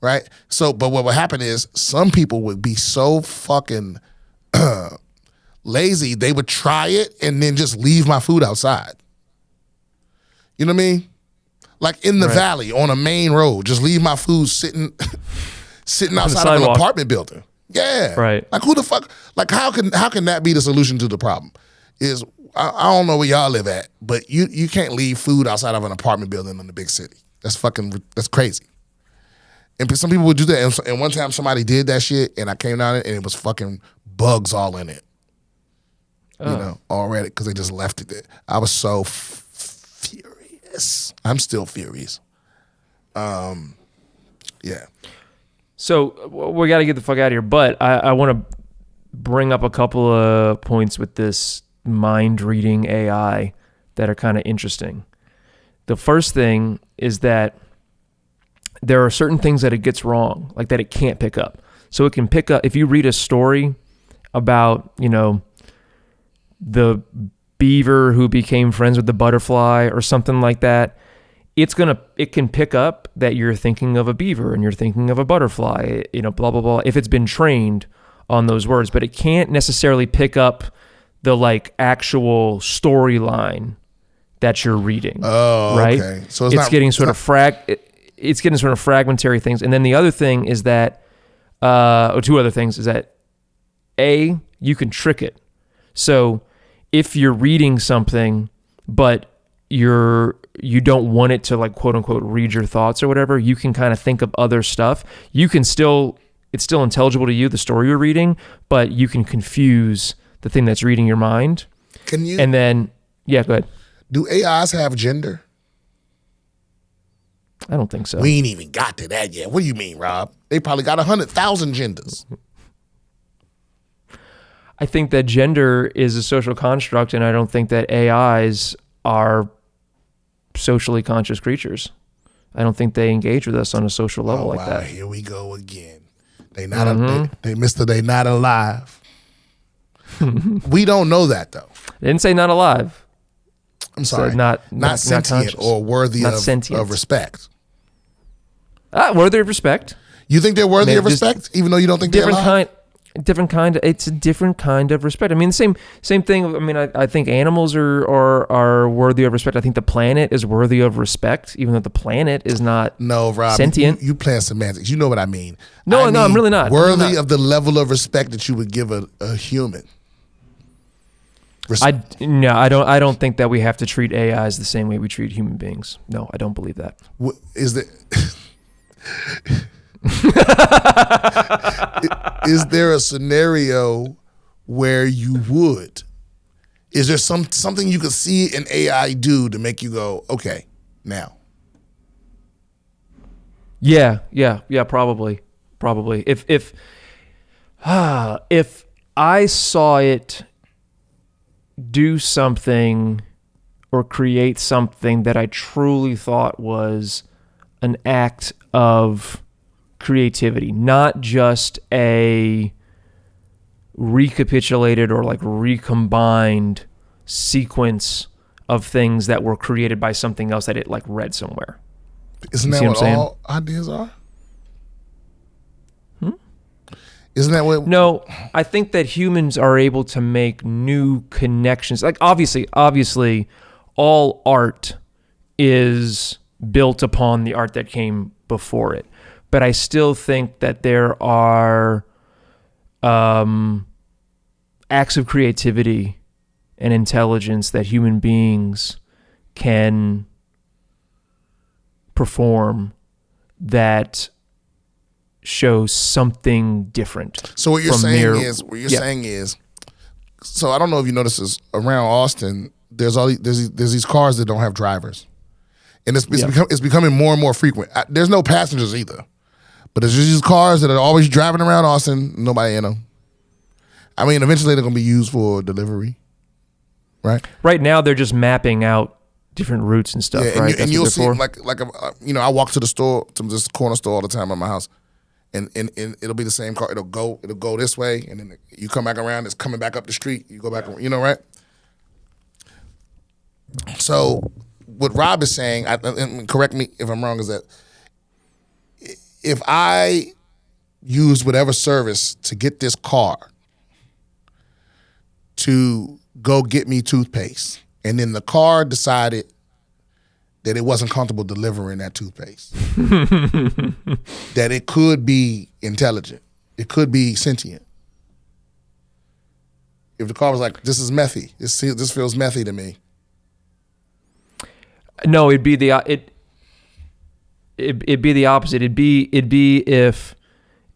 Speaker 1: Right? So, but what would happen is some people would be so fucking lazy, they would try it and then just leave my food outside. You know what I mean? Like in the valley on a main road, just leave my food sitting outside of an apartment building. Yeah.
Speaker 2: Right.
Speaker 1: Like who the fuck, like how can that be the solution to the problem? Is I don't know where y'all live at, but you can't leave food outside of an apartment building in the big city. That's crazy. And some people would do that. And one time somebody did that shit and I came down and it was fucking bugs all in it. Already, because they just left it there. I was so furious. I'm still furious. Yeah.
Speaker 2: So we got to get the fuck out of here. But I want to bring up a couple of points with this mind reading AI that are kind of interesting. The first thing is that there are certain things that it gets wrong, like that it can't pick up. So it can pick up, if you read a story about, the beaver who became friends with the butterfly or something like that, it can pick up that you're thinking of a beaver and you're thinking of a butterfly, blah, blah, blah, if it's been trained on those words. But it can't necessarily pick up the actual storyline that you're reading.
Speaker 1: Oh,
Speaker 2: right?
Speaker 1: Okay. So
Speaker 2: it's getting sort of fragmentary things. And then the other thing is that, or 2 other things is that you can trick it. So if you're reading something, but you don't want it to quote unquote read your thoughts or whatever, you can kind of think of other stuff. It's still intelligible to you, the story you're reading, but you can confuse the thing that's reading your mind.
Speaker 1: Can you?
Speaker 2: And then, yeah, go ahead.
Speaker 1: Do AIs have gender?
Speaker 2: I don't think so.
Speaker 1: We ain't even got to that yet. What do you mean, Rob? They probably got 100,000 genders.
Speaker 2: I think that gender is a social construct, and I don't think that AIs are socially conscious creatures. I don't think they engage with us on a social level like that.
Speaker 1: Here we go again. They not they not alive. We don't know that though.
Speaker 2: They didn't say not alive.
Speaker 1: I'm sorry.
Speaker 2: Not
Speaker 1: sentient or worthy of respect.
Speaker 2: Worthy of respect.
Speaker 1: You think they're worthy of respect, even though you don't think they're alive?
Speaker 2: Different kind. It's a different kind of respect. I mean, the same thing. I mean, I think animals are worthy of respect. I think the planet is worthy of respect, even though the planet is not.
Speaker 1: No, Rob,
Speaker 2: sentient.
Speaker 1: You playing semantics. You know what I mean.
Speaker 2: No, I'm really not.
Speaker 1: Worthy of the level of respect that you would give a human.
Speaker 2: I don't think that we have to treat AIs the same way we treat human beings. No, I don't believe that.
Speaker 1: Is there a scenario where you would? Is there something you could see an AI do to make you go, okay, now?
Speaker 2: Yeah, probably. If I saw it do something or create something that I truly thought was an act of creativity, not just a recapitulated or like recombined sequence of things that were created by something else that it like read somewhere.
Speaker 1: Isn't that what all ideas are? Isn't that what?
Speaker 2: No, I think that humans are able to make new connections. Like obviously, all art is built upon the art that came before it. But I still think that there are acts of creativity and intelligence that human beings can perform that shows something different.
Speaker 1: So what you're saying is, so I don't know if you notice this, around Austin, there's these cars that don't have drivers, and it's becoming more and more frequent. There's no passengers either, but there's just these cars that are always driving around Austin, nobody in them. I mean, eventually they're gonna be used for delivery, right?
Speaker 2: Right now they're just mapping out different routes and stuff, right?
Speaker 1: And you'll see, I walk to the store, to this corner store all the time at my house. And it'll be the same car. It'll go this way, and then you come back around. It's coming back up the street. You go back, right? So what Rob is saying, and correct me if I'm wrong, is that if I use whatever service to get this car to go get me toothpaste, and then the car decided that it wasn't comfortable delivering that toothpaste, that it could be intelligent, it could be sentient. If the car was like, "This is methy. This feels methy to me."
Speaker 2: No, it'd be the opposite. It'd be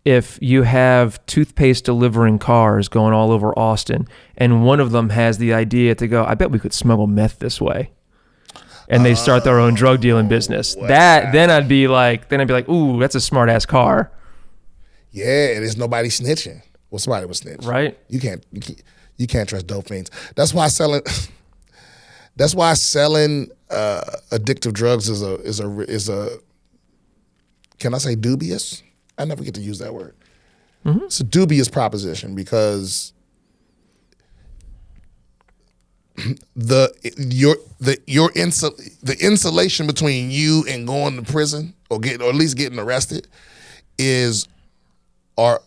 Speaker 2: if you have toothpaste delivering cars going all over Austin, and one of them has the idea to go, "I bet we could smuggle meth this way." And they start their own drug dealing business.
Speaker 1: Wow.
Speaker 2: Then I'd be like, ooh, that's a smart ass car.
Speaker 1: Yeah, and there's nobody snitching. Well, somebody was snitch,
Speaker 2: right?
Speaker 1: You can't trust dope fiends. That's why selling addictive drugs is a can I say dubious? I never get to use that word. Mm-hmm. It's a dubious proposition because the insulation between you and going to prison or at least getting arrested are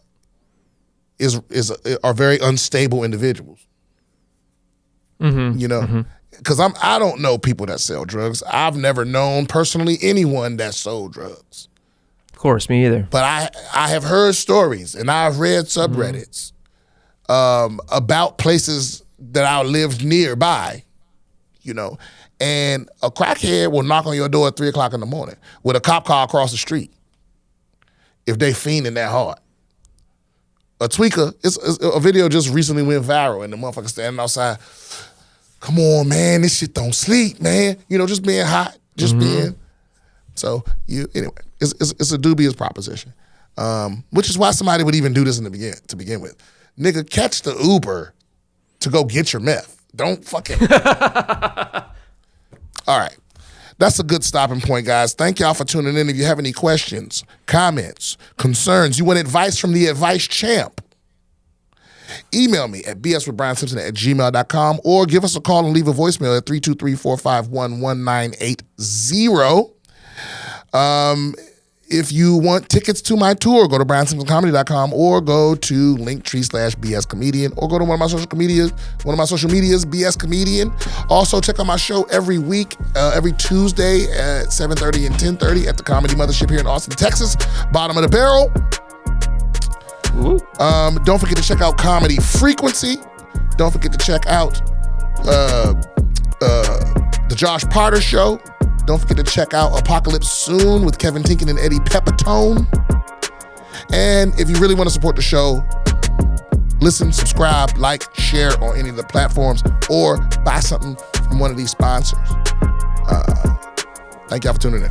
Speaker 1: very unstable individuals.
Speaker 2: Mm-hmm.
Speaker 1: Because I don't know people that sell drugs. I've never known personally anyone that sold drugs.
Speaker 2: Of course, me either.
Speaker 1: But I have heard stories and I've read subreddits about places that I lived nearby, and a crackhead will knock on your door at 3:00 in the morning with a cop car across the street if they fiending that hard. A tweaker, a video just recently went viral and the motherfucker standing outside, "Come on, man, this shit don't sleep, man." Just being hot, just being. So anyway, it's a dubious proposition, which is why somebody would even do this to begin with. Nigga, catch the Uber to go get your meth. Don't fucking. All right. That's a good stopping point, guys. Thank y'all for tuning in. If you have any questions, comments, concerns, you want advice from the advice champ, email me at BSwithBrianSimpson@gmail.com or give us a call and leave a voicemail at 323-451-1980. If you want tickets to my tour, go to BrianSimpsonComedy.com or go to Linktree/BSComedian or go to one of my social medias, BS Comedian. Also, check out my show every week, every Tuesday at 7:30 and 10:30 at the Comedy Mothership here in Austin, Texas. Bottom of the barrel. Don't forget to check out Comedy Frequency. Don't forget to check out the Josh Potter Show. Don't forget to check out Apocalypse Soon with Kevin Tinkin and Eddie Pepitone. And if you really want to support the show, listen, subscribe, like, share on any of the platforms, or buy something from one of these sponsors. Thank y'all for tuning in.